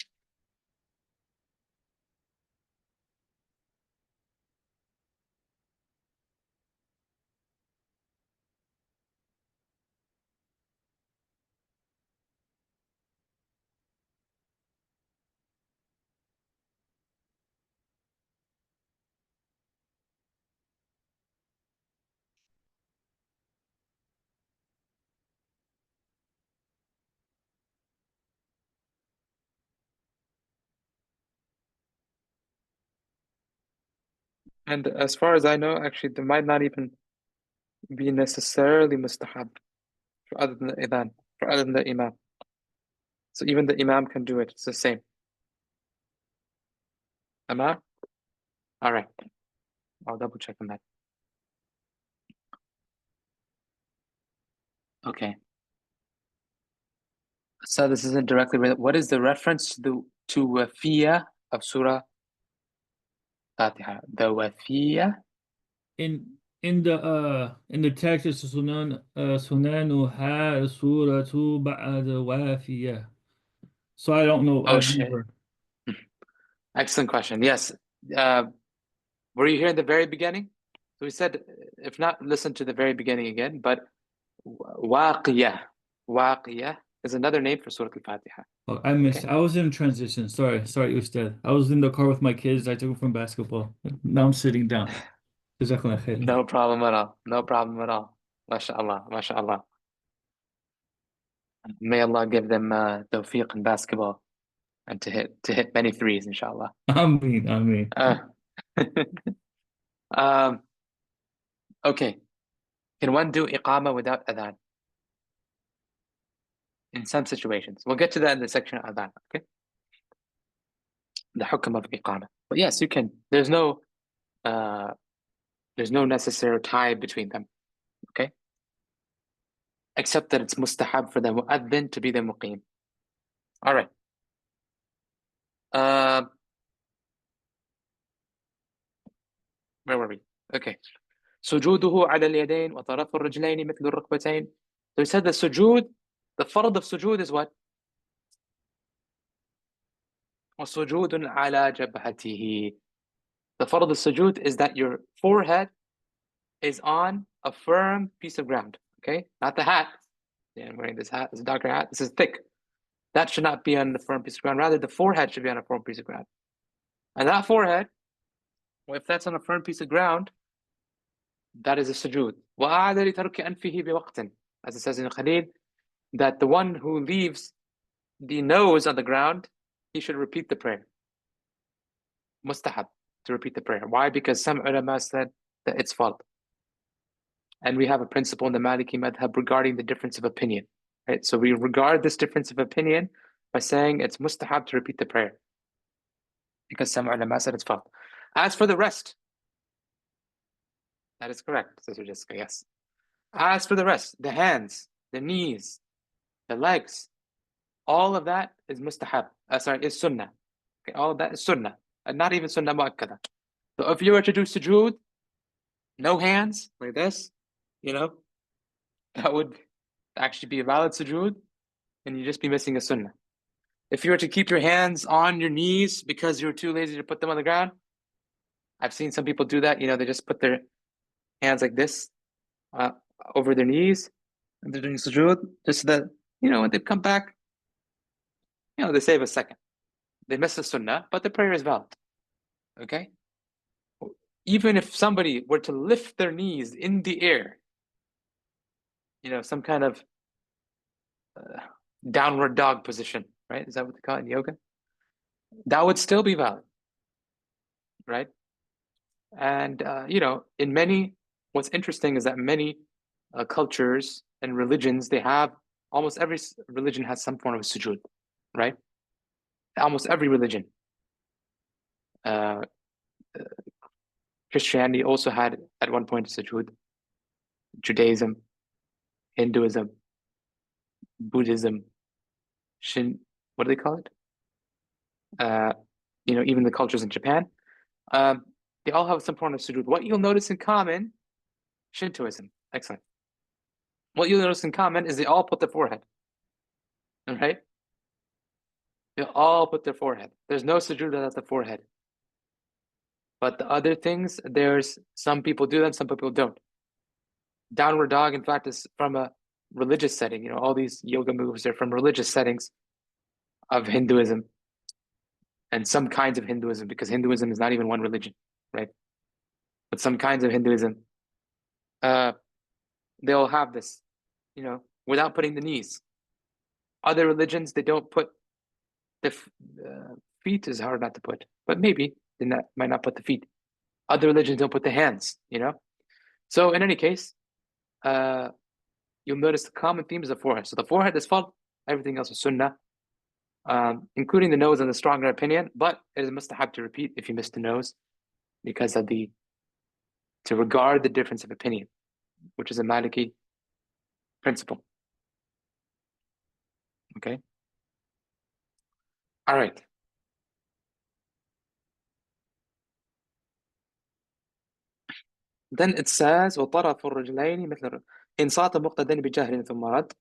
And as far as I know, actually, there might not even be necessarily mustahab for other than the adhan, for other than the imam. So even the imam can do it. It's the same. Amma? All right. I'll double check on that. Okay. So this isn't directly related. What is the reference to wafiyah of Surah Fatiha? The wafiyah? In the text it's sunanuha suratu ba'd wafiyah. So I don't know. Oh, I've shit. never. Excellent question. Yes. Were you here in the very beginning? So we said, if not, listen to the very beginning again. But waqiyah. Waqiyah is another name for Surah Al-Fatiha. Oh, I missed. Okay. I was in transition. Sorry, Ustadh. I was in the car with my kids. I took them from basketball. Now I'm sitting down. Jazakallah khair. No problem at all. No problem at all. MashaAllah. MashaAllah. May Allah give them tawfiq in basketball and to hit many threes, inshallah. Ameen. Okay. Can one do iqamah without adhan? In some situations. We'll get to that in the section of adhan, okay? The hukm of iqamah. But yes, you can. There's no necessary tie between them, okay? Except that it's mustahab for the mu'adhin to be the muqim. All right. Where were we? Okay. سجوده على اليدين وطرف الرجلين مثل الركبتين. So we said the sujood, the fard of sujood is what? وسجود على جبهته. The fard of sujood is that your forehead is on a firm piece of ground. Okay? Not the hat. Yeah, I'm wearing this hat. It's a darker hat. This is thick. That should not be on a firm piece of ground. Rather, the forehead should be on a firm piece of ground. And that forehead, well, if that's on a firm piece of ground, that is a sujood. وَأَعَادَ لِتَرْكِ أَنْفِهِ بِوَقْتٍ. As it says in Khalil, that the one who leaves the nose on the ground, he should repeat the prayer. Mustahab to repeat the prayer. Why? Because some ulama said that it's fault. And we have a principle in the Maliki madhab regarding the difference of opinion. Right? So we regard this difference of opinion by saying it's mustahab to repeat the prayer. Because some ulama said it's fault. As for the rest, that is correct, Sister Jessica, yes. As for the rest, the hands, the knees, the legs, all of that is mustahab. Is sunnah. Okay, all of that is sunnah, and not even sunnah mu'akkada. So if you were to do sujood, no hands, like this, that would actually be a valid sujood, and you'd just be missing a sunnah. If you were to keep your hands on your knees because you were too lazy to put them on the ground, I've seen some people do that. They just put their hands like this over their knees, and they're doing sujood, just so that, when they come back, they save a second. They miss the sunnah, but the prayer is valid. Okay? Even if somebody were to lift their knees in the air, some kind of downward dog position, right? Is that what they call it in yoga? That would still be valid, right? And, what's interesting is that many cultures and religions, almost every religion has some form of sujood, right? Almost every religion. Christianity also had at one point sujood. Judaism, Hinduism, Buddhism, what do they call it? Even the cultures in Japan, they all have some form of sujood. What you'll notice in common, Shintoism, excellent. What you'll notice in common is they all put their forehead, right? They all put their forehead. There's no sujood at the forehead. But the other things, there's some people do them, some people don't. Downward dog, in fact, is from a religious setting. All these yoga moves are from religious settings of Hinduism and some kinds of Hinduism, because Hinduism is not even one religion, right? But some kinds of Hinduism, they'll have this, without putting the knees. Other religions, they don't put the feet is hard not to put, but maybe they might not put the feet. Other religions don't put the hands, So in any case, you'll notice the common theme is the forehead. So the forehead is fard, everything else is sunnah, including the nose and the stronger opinion, but it is mustahab to repeat if you missed the nose because of to regard the difference of opinion, which is a Maliki principle. Okay? All right. Then it says, وَطَرَفُ الرَّجْلَيْنِ مِثْلَ إِنْ صَاتَ مُقْتَدًا بِجَهْرٍ ثُمَّ رَدٍ.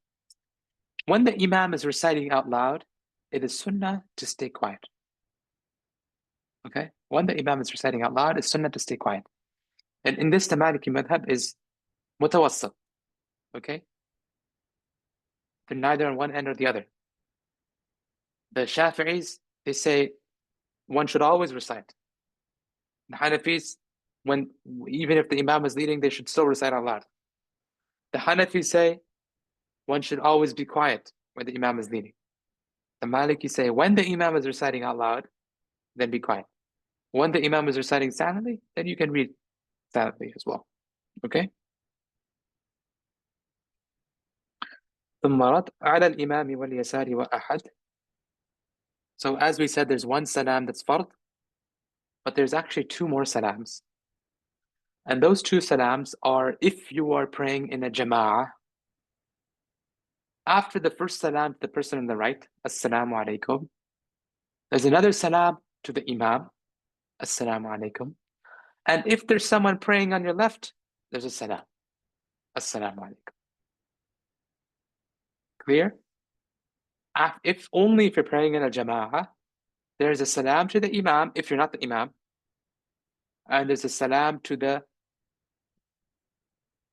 When the imam is reciting out loud, it is sunnah to stay quiet. Okay? When the imam is reciting out loud, it's sunnah to stay quiet. And in this, the Maliki madhab is mutawassat. Okay? They're neither on one end or the other. The Shafi'is, they say one should always recite. The Hanafis, even if the imam is leading, they should still recite out loud. The Hanafis say one should always be quiet when the imam is leading. The Maliki say when the imam is reciting out loud, then be quiet. When the imam is reciting silently, then you can read silently as well. Okay? ثم رد على الإمام واليسار وأحد. So as we said, there's one salam that's fard, but there's actually two more salams. And those two salams are if you are praying in a jama'ah, after the first salam to the person on the right, assalamu alaikum, there's another salam to the imam, assalamu alaikum. And if there's someone praying on your left, there's a salam, assalamu alaikum. Clear? If you're praying in a jama'ah, there's a salam to the imam if you're not the imam, and there's a salam to the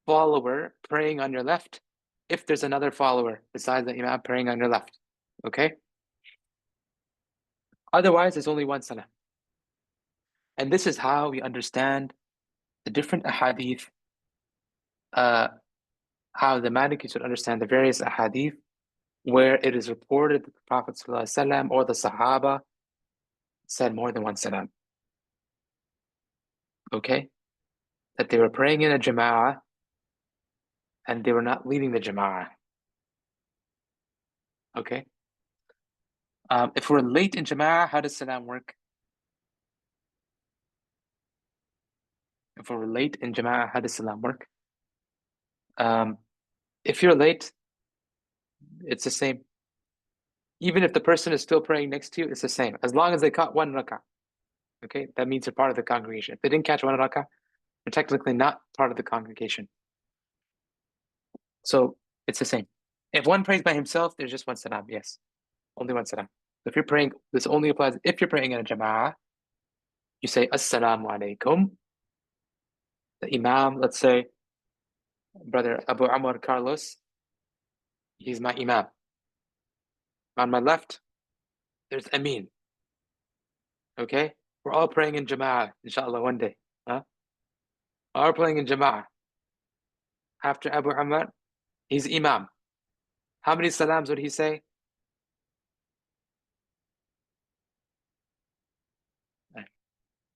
follower praying on your left if there's another follower besides the imam praying on your left. Okay? Otherwise, there's only one salam. And this is how we understand the different ahadith, how the Malikis would understand the various ahadith where it is reported that the Prophet ﷺ or the Sahaba said more than one salam. Okay? That they were praying in a jama'ah and they were not leading the jama'ah. Okay? If we're late in jama'ah, how does salam work? If we're late in jama'ah, how does salam work? If you're late, it's the same. Even if the person is still praying next to you, it's the same. As long as they caught one rak'ah. Okay, that means they're part of the congregation. If they didn't catch one rak'ah, they're technically not part of the congregation. So it's the same. If one prays by himself, there's just one salam, yes. Only one salam. If you're praying, this only applies if you're praying in a jama'ah. You say, Assalamu alaikum. The Imam, let's say, Brother Abu Amr Carlos, he's my Imam. On my left, there's Amin. Okay? We're all praying in jama'ah, inshallah, one day. Huh? All praying in jama'ah. After Abu Amr, he's Imam. How many salams would he say?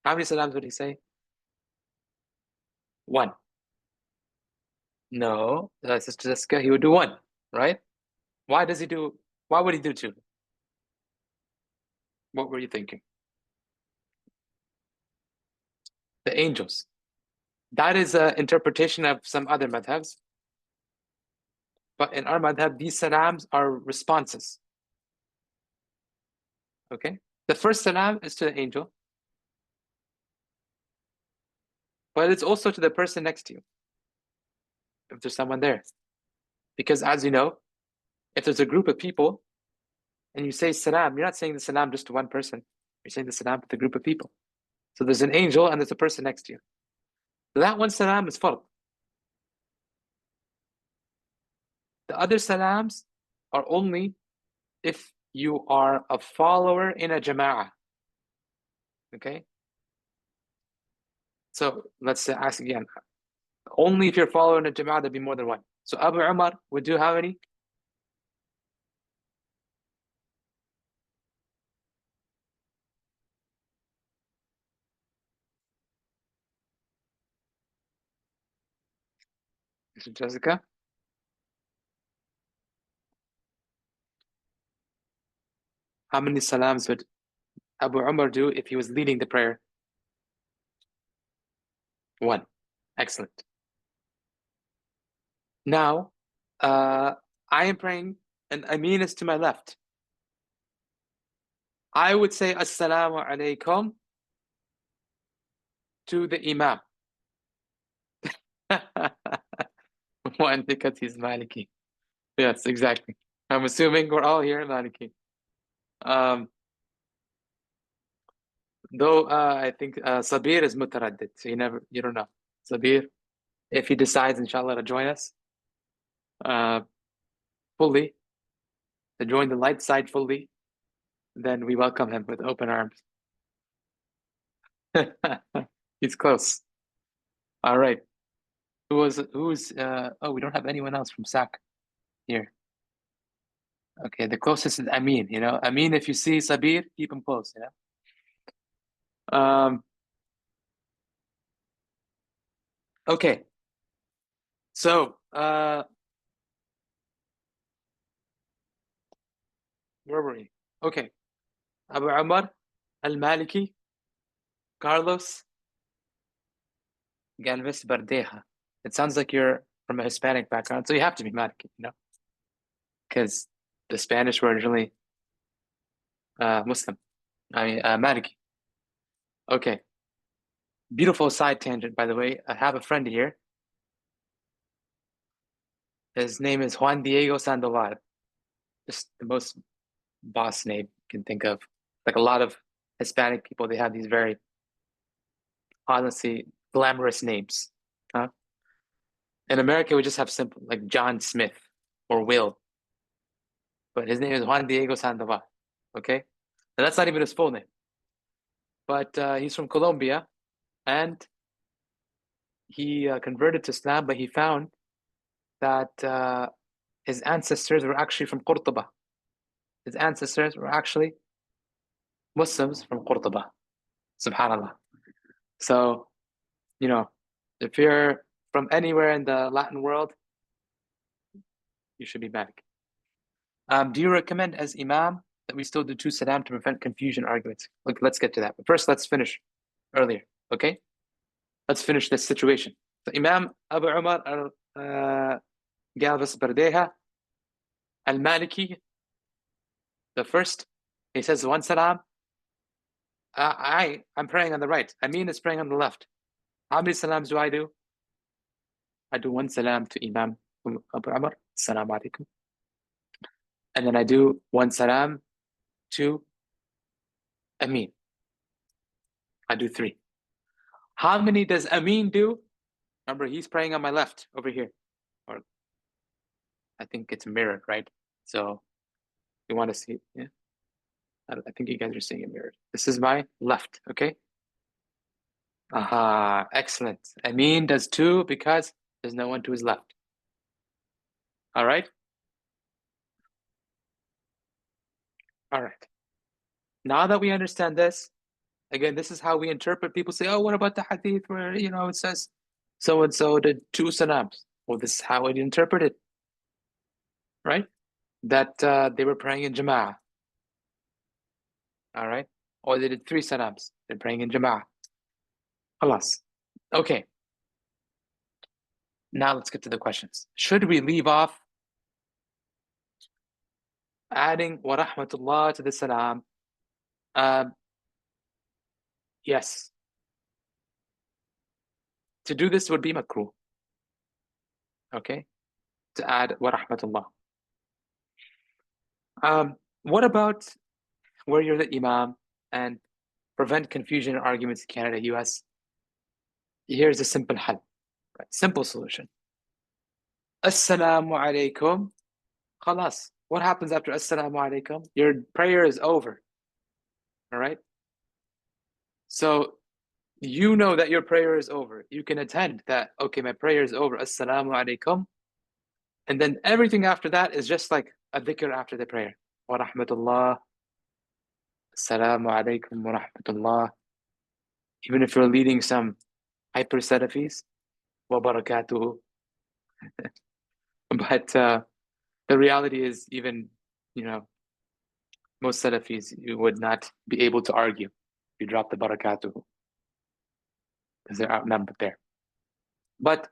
How many salams would he say? One. No, Sister Jessica, he would do one, right? Why would he do two? What were you thinking? The angels. That is an interpretation of some other madhabs. But in our madhab, these salams are responses. Okay? The first salam is to the angel. But it's also to the person next to you. If there's someone there. Because as you know, if there's a group of people and you say salam, you're not saying the salam just to one person. You're saying the salam to the group of people. So there's an angel and there's a person next to you. So that one salam is fard. The other salams are only if you are a follower in a jama'ah. Okay? So let's ask again. Only if you're following a jama'ah, there'd be more than one. So Abu Umar would do how many? Mr. Jessica? How many salams would Abu Umar do if he was leading the prayer? One. Excellent. Now, I am praying and Amin is to my left. I would say Assalamu alaikum to the Imam. One, because he's Maliki. Yes, exactly. I'm assuming we're all here Maliki. Though I think Sabir is mutaraddid, so you don't know. Sabir, if he decides, inshallah, to join us fully, to join the light side fully, then we welcome him with open arms. He's close. All right. Who's oh, we don't have anyone else from SAC here. Okay, the closest is Amin, you know. Amin, if you see Sabir, keep him close, you know. Okay. So where were we? Okay. Abu Umar, Al-Maliki, Carlos, Galvez Bardeja. It sounds like you're from a Hispanic background, so you have to be Maliki, you know, because the Spanish were originally Muslim. I mean, Maliki. Okay. Beautiful side tangent, by the way. I have a friend here. His name is Juan Diego Sandoval. Just the most boss name you can think of. Like a lot of Hispanic people, they have these very, honestly, glamorous names. Huh? In America, we just have simple, like John Smith or Will. But his name is Juan Diego Sandoval. Okay? And that's not even his full name. But he's from Colombia. And he converted to Islam, but he found that his ancestors were actually from Qurtuba. His ancestors were actually Muslims from Qurtuba. Subhanallah. So, you know, if you're from anywhere in the Latin world, you should be Malik. Do you recommend as Imam that we still do 2 salam to prevent confusion arguments? Look, let's get to that. But first, let's finish earlier, okay? Let's finish this situation. So Imam Abu Umar Galvez Bardeja Al-Maliki, The first, he says one salam. I'm praying on the right. Amin is praying on the left. How many salams do I do? I do one salam to Imam Abu Amr, Assalamu alaikum. And then I do one salam to Amin. I do 3. How many does Amin do? Remember, he's praying on my left over here. Or I think it's mirrored, right? So you want to see, yeah? I think you guys are seeing it mirrored. This is my left, okay? Aha, excellent. Amin does 2 because there's no one to his left. All right? All right. Now that we understand this, again, this is how we interpret. People say, oh, what about the hadith where, it says so-and-so did 2 salams? Well, this is how we interpret it, right? That they were praying in jama'ah. All right? Or they did 3 salams. They're praying in jama'ah. Khalas. Okay. Now let's get to the questions. Should we leave off adding wa rahmatullah to the salam? Yes. To do this would be makruh. Okay? To add wa rahmatullah. What about where you're the imam and prevent confusion and arguments in Canada, US? Here's a simple hal, right? Simple solution. Assalamu alaikum. Khalas. What happens after assalamu alaikum? Your prayer is over. All right? So you know that your prayer is over. You can attend that, okay, my prayer is over. Assalamu alaikum. And then everything after that is just like a dhikr after the prayer. Wa rahmatullah. Assalamu alaikum wa rahmatullah. Even if you're leading some hyper salafis, wa barakatuhu. But the reality is, even, most salafis, you would not be able to argue if you drop the barakatuhu, because they're outnumbered there. But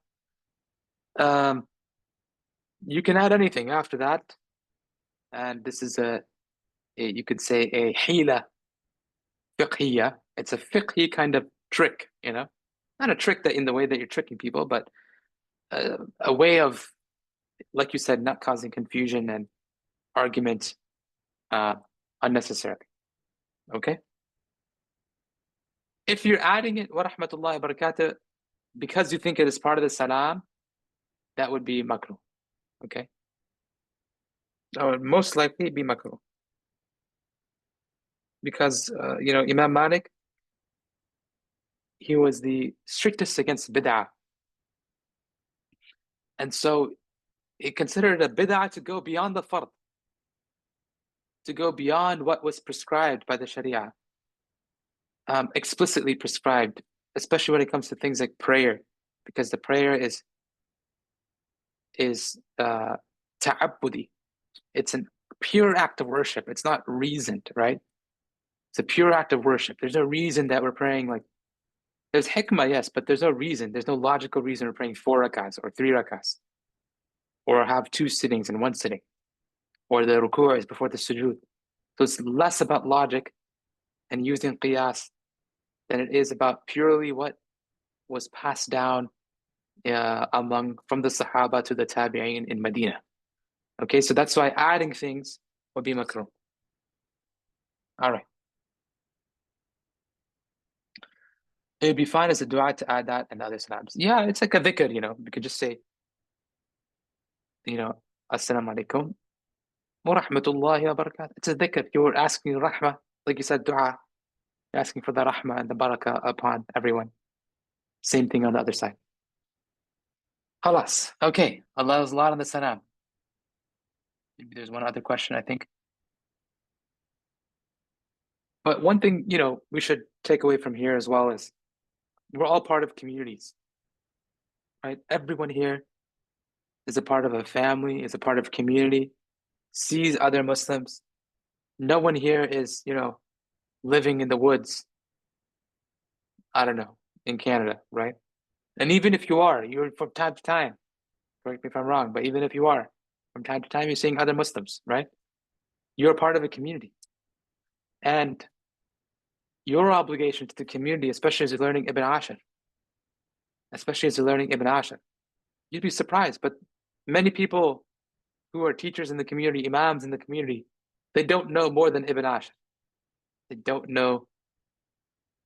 you can add anything after that, and this is you could say a hila fiqhiyya. It's a fiqhi kind of trick, not a trick that in the way that you're tricking people, but a way of, like you said, not causing confusion and argument unnecessarily. Okay? If you're adding it, wa rahmatullahi wa barakatuh, because you think it is part of the salam, that would be makruh. Okay? That would most likely be makruh. Because, Imam Malik, he was the strictest against bid'ah. And so he considered a bid'ah to go beyond the fard, to go beyond what was prescribed by the Sharia, explicitly prescribed, especially when it comes to things like prayer, because the prayer is ta'abbudi. It's a pure act of worship. It's not reasoned, right? It's a pure act of worship. There's no reason that we're praying like, there's hikmah, yes, but there's no reason. There's no logical reason we're praying 4 rakahs or 3 rakahs, or have 2 sittings in 1 sitting, or the ruku' is before the sujood. So it's less about logic and using qiyas than it is about purely what was passed down from the Sahaba to the Tabi'in in Medina. Okay, so that's why adding things would be makruh. All right. It would be fine as a dua to add that and other salams. Yeah, it's like a dhikr, We could just say, Assalamu alaikum wa rahmatullahi wa barakatuh. It's a dhikr. You're asking rahmah, like you said, dua. You're asking for the rahmah and the barakah upon everyone. Same thing on the other side. Khalas. Okay. Allah's lot on the salam. Maybe there's one other question, I think. But one thing, we should take away from here as well is we're all part of communities, right? Everyone here is a part of a family, is a part of community, sees other Muslims. No one here is, living in the woods, I don't know, in Canada, right? And even if you are, you're from time to time, correct me if I'm wrong, but even if you are, from time to time, you're seeing other Muslims, right? You're part of a community. And your obligation to the community, especially as you're learning Ibn Ashir, you'd be surprised, but many people who are teachers in the community, imams in the community, they don't know more than Ibn Ashir. They don't know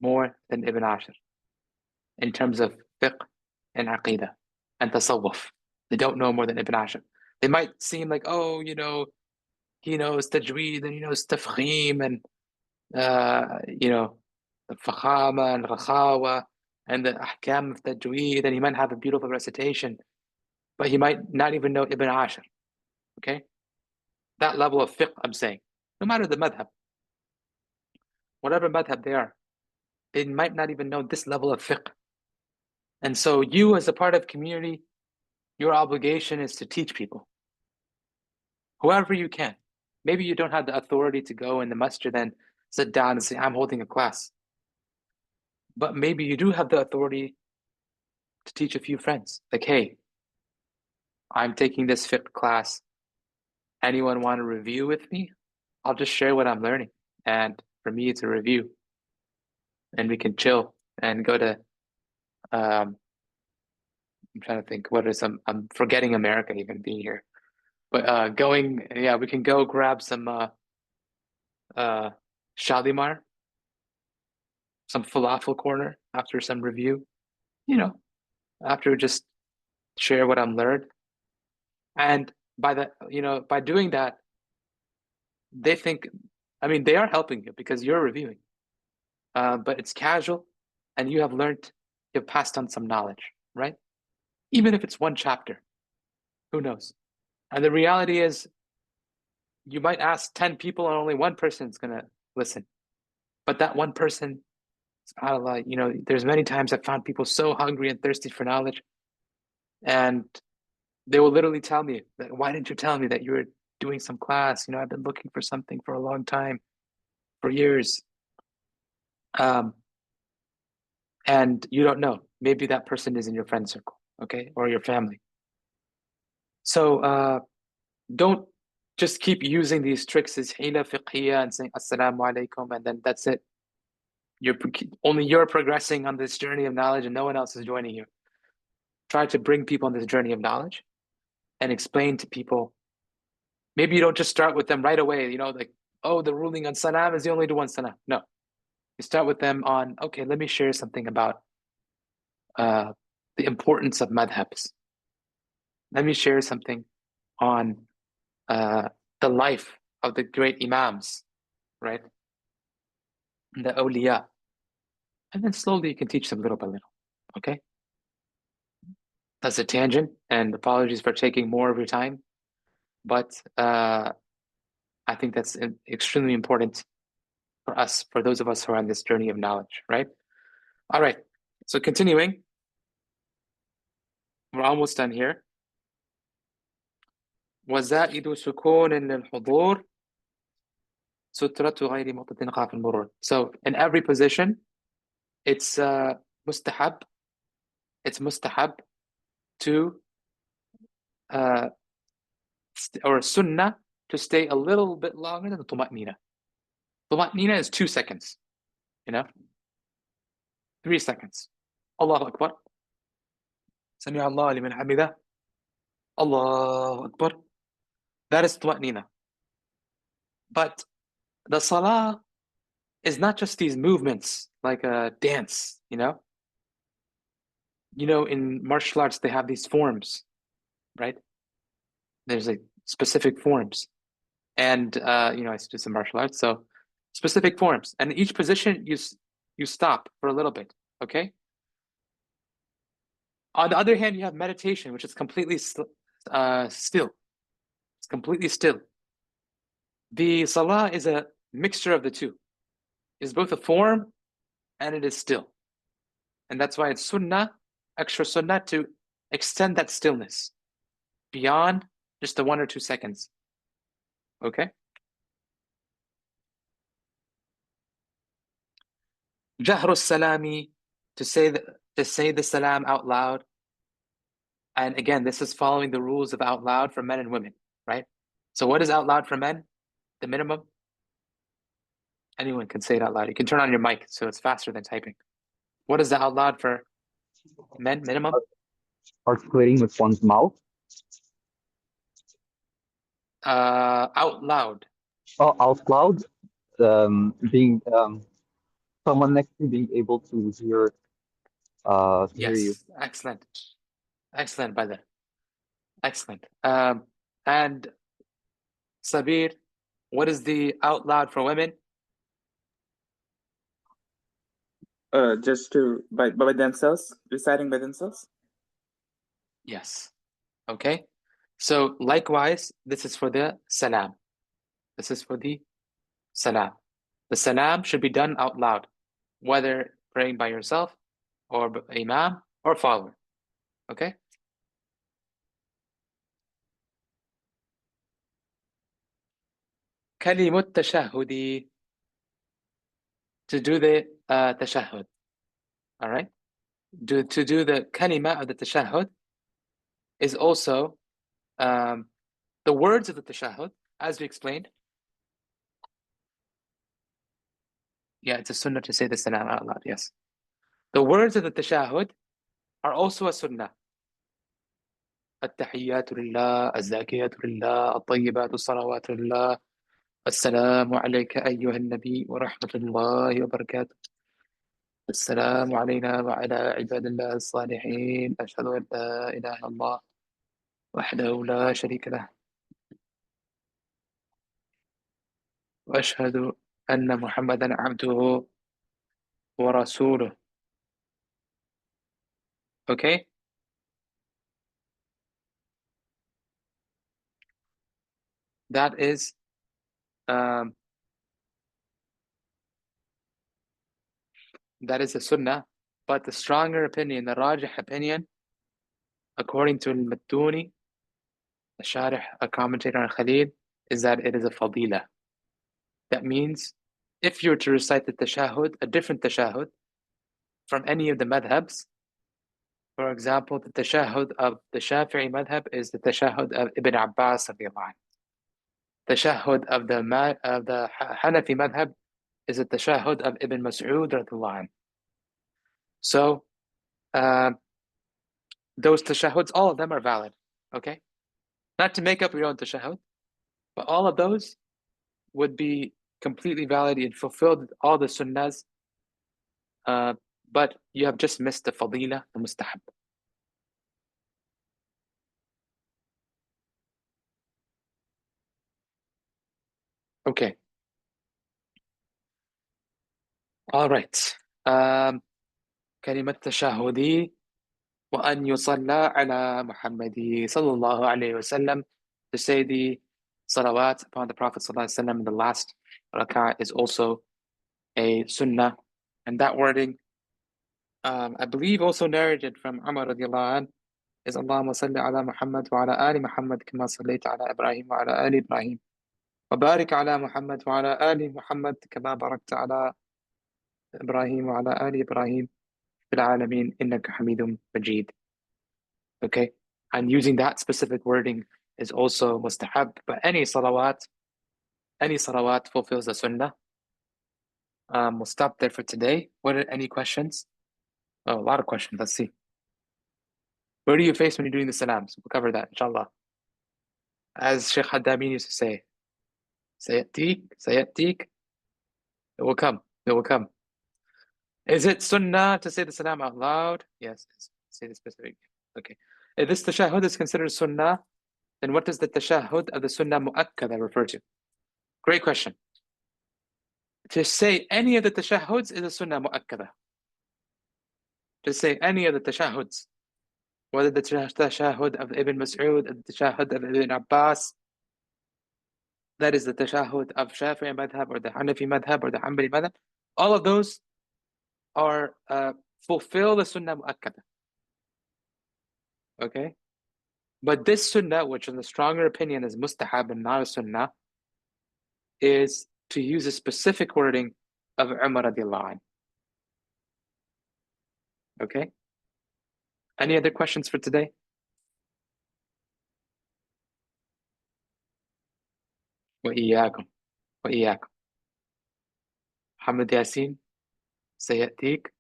more than Ibn Ashir in terms of fiqh and aqidah and tasawwuf. They don't know more than Ibn Ashir. They might seem like, oh, he knows tajweed and he knows tafkhim and the fakhama and rakhawa and the ahkam of tajweed, and he might have a beautiful recitation, but he might not even know Ibn Ashir. Okay? That level of fiqh, I'm saying. No matter the madhab. Whatever madhab they are, they might not even know this level of fiqh. And so you, as a part of community, your obligation is to teach people. Whoever you can. Maybe you don't have the authority to go in the masjid and sit down and say, I'm holding a class. But maybe you do have the authority to teach a few friends. Like, hey, I'm taking this fiqh class. Anyone want to review with me? I'll just share what I'm learning. And for me, it's a review. And we can chill and go to, I'm trying to think, I'm forgetting America even being here. But we can go grab some Shalimar, some falafel corner after some review, after just share what I'm learned. And by doing that, they think, they are helping you because you're reviewing. But it's casual and you have passed on some knowledge, right? Even if it's one chapter, who knows? And the reality is, you might ask 10 people and only one person is going to listen. But that one person, subhanAllah, there's many times I've found people so hungry and thirsty for knowledge. And they will literally tell me, why didn't you tell me that you were doing some class? I've been looking for something for a long time, for years. And you don't know. Maybe that person is in your friend circle, okay? Or your family. So don't just keep using these tricks as hila fiqhiyya and saying assalamu alaikum and then that's it. You're progressing on this journey of knowledge and no one else is joining you. Try to bring people on this journey of knowledge and explain to people. Maybe you don't just start with them right away, like, oh, the ruling on salam is you only do one salam. No. You start with them on, okay, let me share something about the importance of madhabs. Let me share something on the life of the great imams, right? The awliya. And then slowly you can teach them little by little, okay? That's a tangent, and apologies for taking more of your time. But I think that's extremely important for us, for those of us who are on this journey of knowledge, right? All right, so continuing. We're almost done here. وزائد سكون للحضور سترة غير مقتضٍ خاف المرور. So in every position, it's mustahab. It's mustahab to or sunnah to stay a little bit longer than the tuma'nina. Tuma'nina is 2 seconds, 3 seconds. Allahu Akbar. Sami Allah liman hamidah. Allahu Akbar. That is tuma'nina. But the salah is not just these movements like a dance, in martial arts, they have these forms, right? There's specific forms. And, I do some martial arts, so specific forms. And in each position, you stop for a little bit, okay? On the other hand, you have meditation, which is completely still. It's completely still. The salah is a mixture of the two. It's both a form and it is still. And that's why it's sunnah, extra sunnah, to extend that stillness beyond just the 1 or 2 seconds. Okay? Jahru salami, to say the salam out loud. And again, this is following the rules of out loud for men and women, right? So what is out loud for men? The minimum? Anyone can say it out loud. You can turn on your mic so it's faster than typing. What is the out loud for men, minimum? Articulating with one's mouth. Out loud. Oh, out loud. Being someone next to you being able to hear hear you. Yes, excellent. Excellent, brother. Excellent. And Sabir, what is the out loud for women? Just to by themselves, reciting by themselves. Yes. Okay. So likewise, this is for the salam. This is for the salam. The salam should be done out loud, whether praying by yourself or imam or follower. Okay. Kalimut tashahudi, to do the tashahud. All right. To do the kalima of the tashahud is also the words of the tashahud, as we explained. Yeah, it's a sunnah to say the salam out loud. Yes. The words of the tashahud are also a sunnah. التحيات لله الزاكيات لله الطيبات الصلوات لله السلام عليك أيها النبي ورحمة الله وبركاته السلام علينا وعلى عباد الله الصالحين أشهد أن لا إله إلا الله وحده لا شريك له وأشهد أن محمدا عبده ورسوله. Okay? That is a sunnah, but the stronger opinion, the rajih opinion, according to al-Mattuni, the sharih, a commentator on Khalil, is that it is a fadila. That means if you were to recite the tashahud, a different tashahud, from any of the madhabs, for example, the tashahud of the Shafi'i madhab is the tashahud of Ibn Abbas radiallahu anhu. Tashahud of the Hanafi madhab is the tashahud of Ibn Mas'ud radiallahu anhu. So those tashahuds, all of them are valid. Okay? Not to make up your own tashahud, but all of those would be completely valid and fulfilled all the sunnahs, but you have just missed the fadila, the mustahab. Okay. All right. كلمة تشهدي وأن يصلى على محمد صلى الله عليه وسلم, to say the salawat upon the Prophet صلى الله عليه وسلم in the last rak'ah is also a sunnah. And that wording, I believe also narrated from Umar radiallahu anh, is Allahumma salli ala Muhammad wa ala ali Muhammad kama sallaita ala Ibrahim wa ala ali Ibrahim wa barik ala Muhammad wa ala ali Muhammad kama barakta ala Ibrahim wa ala ali Ibrahim fil alamin innaka hamidum majid. Okay, and using that specific wording is also mustahab, but any salawat fulfills the sunnah. We'll stop there for today. What are any questions? Oh, a lot of questions. Let's see. Where do you face when you're doing the salams? We'll cover that, inshallah. As Sheikh Haddamin used to say, sayatik, it will come, it will come. Is it sunnah to say the salam out loud? Yes, say the specific. Okay. If this tashahhud is considered sunnah, then what does the tashahhud of the sunnah mu'akkada refer to? Great question. To say any of the tashahhuds is a sunnah mu'akkada. To say any of the tashahhuds, whether the tashahhud of Ibn Mas'ud, the tashahhud of Ibn Abbas, that is the tashahhud of Shafi'i madhab or the Hanafi madhab or the Hanbali madhab, all of those are fulfill the sunnah mu'akkada. Okay? But this sunnah, which in the stronger opinion is mustahab and not a sunnah, is to use a specific wording of Umar radiallahu anh. Okay? Any other questions for today? وإياكم. وإياكم. محمد ياسين سيأتيك.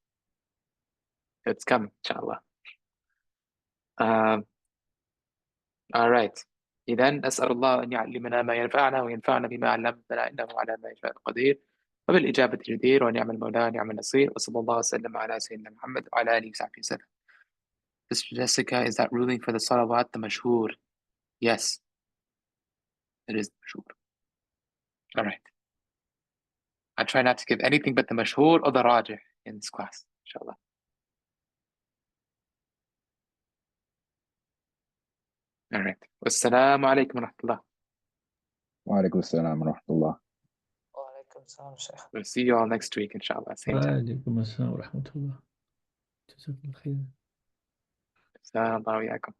It's coming إن شاء الله. All right. إذن أسأل الله أن يعلمنا ما ينفعنا وينفعنا بما علمنا إنه على ما يشاء قدير وبالإجابة جدير ونعم المولى ونعم النصير وصلى الله وسلم على سيدنا محمد وعلى آله وصحبه وسلم. Sister Jessica, is that ruling for the salawat the mashhur? Yes, it is the mashhur. All right. I try not to give anything but the mashhur or the rajih in this class, inshallah. All right. Wassalamu alaikum wa rahmatullah. وعليكم السلام ورحمة الله. وعليكم السلام شيخ. We'll see you all next week, inshallah. Same time. وعليكم السلام ورحمة الله. جزاكم الله خير. Assalamu alaikum.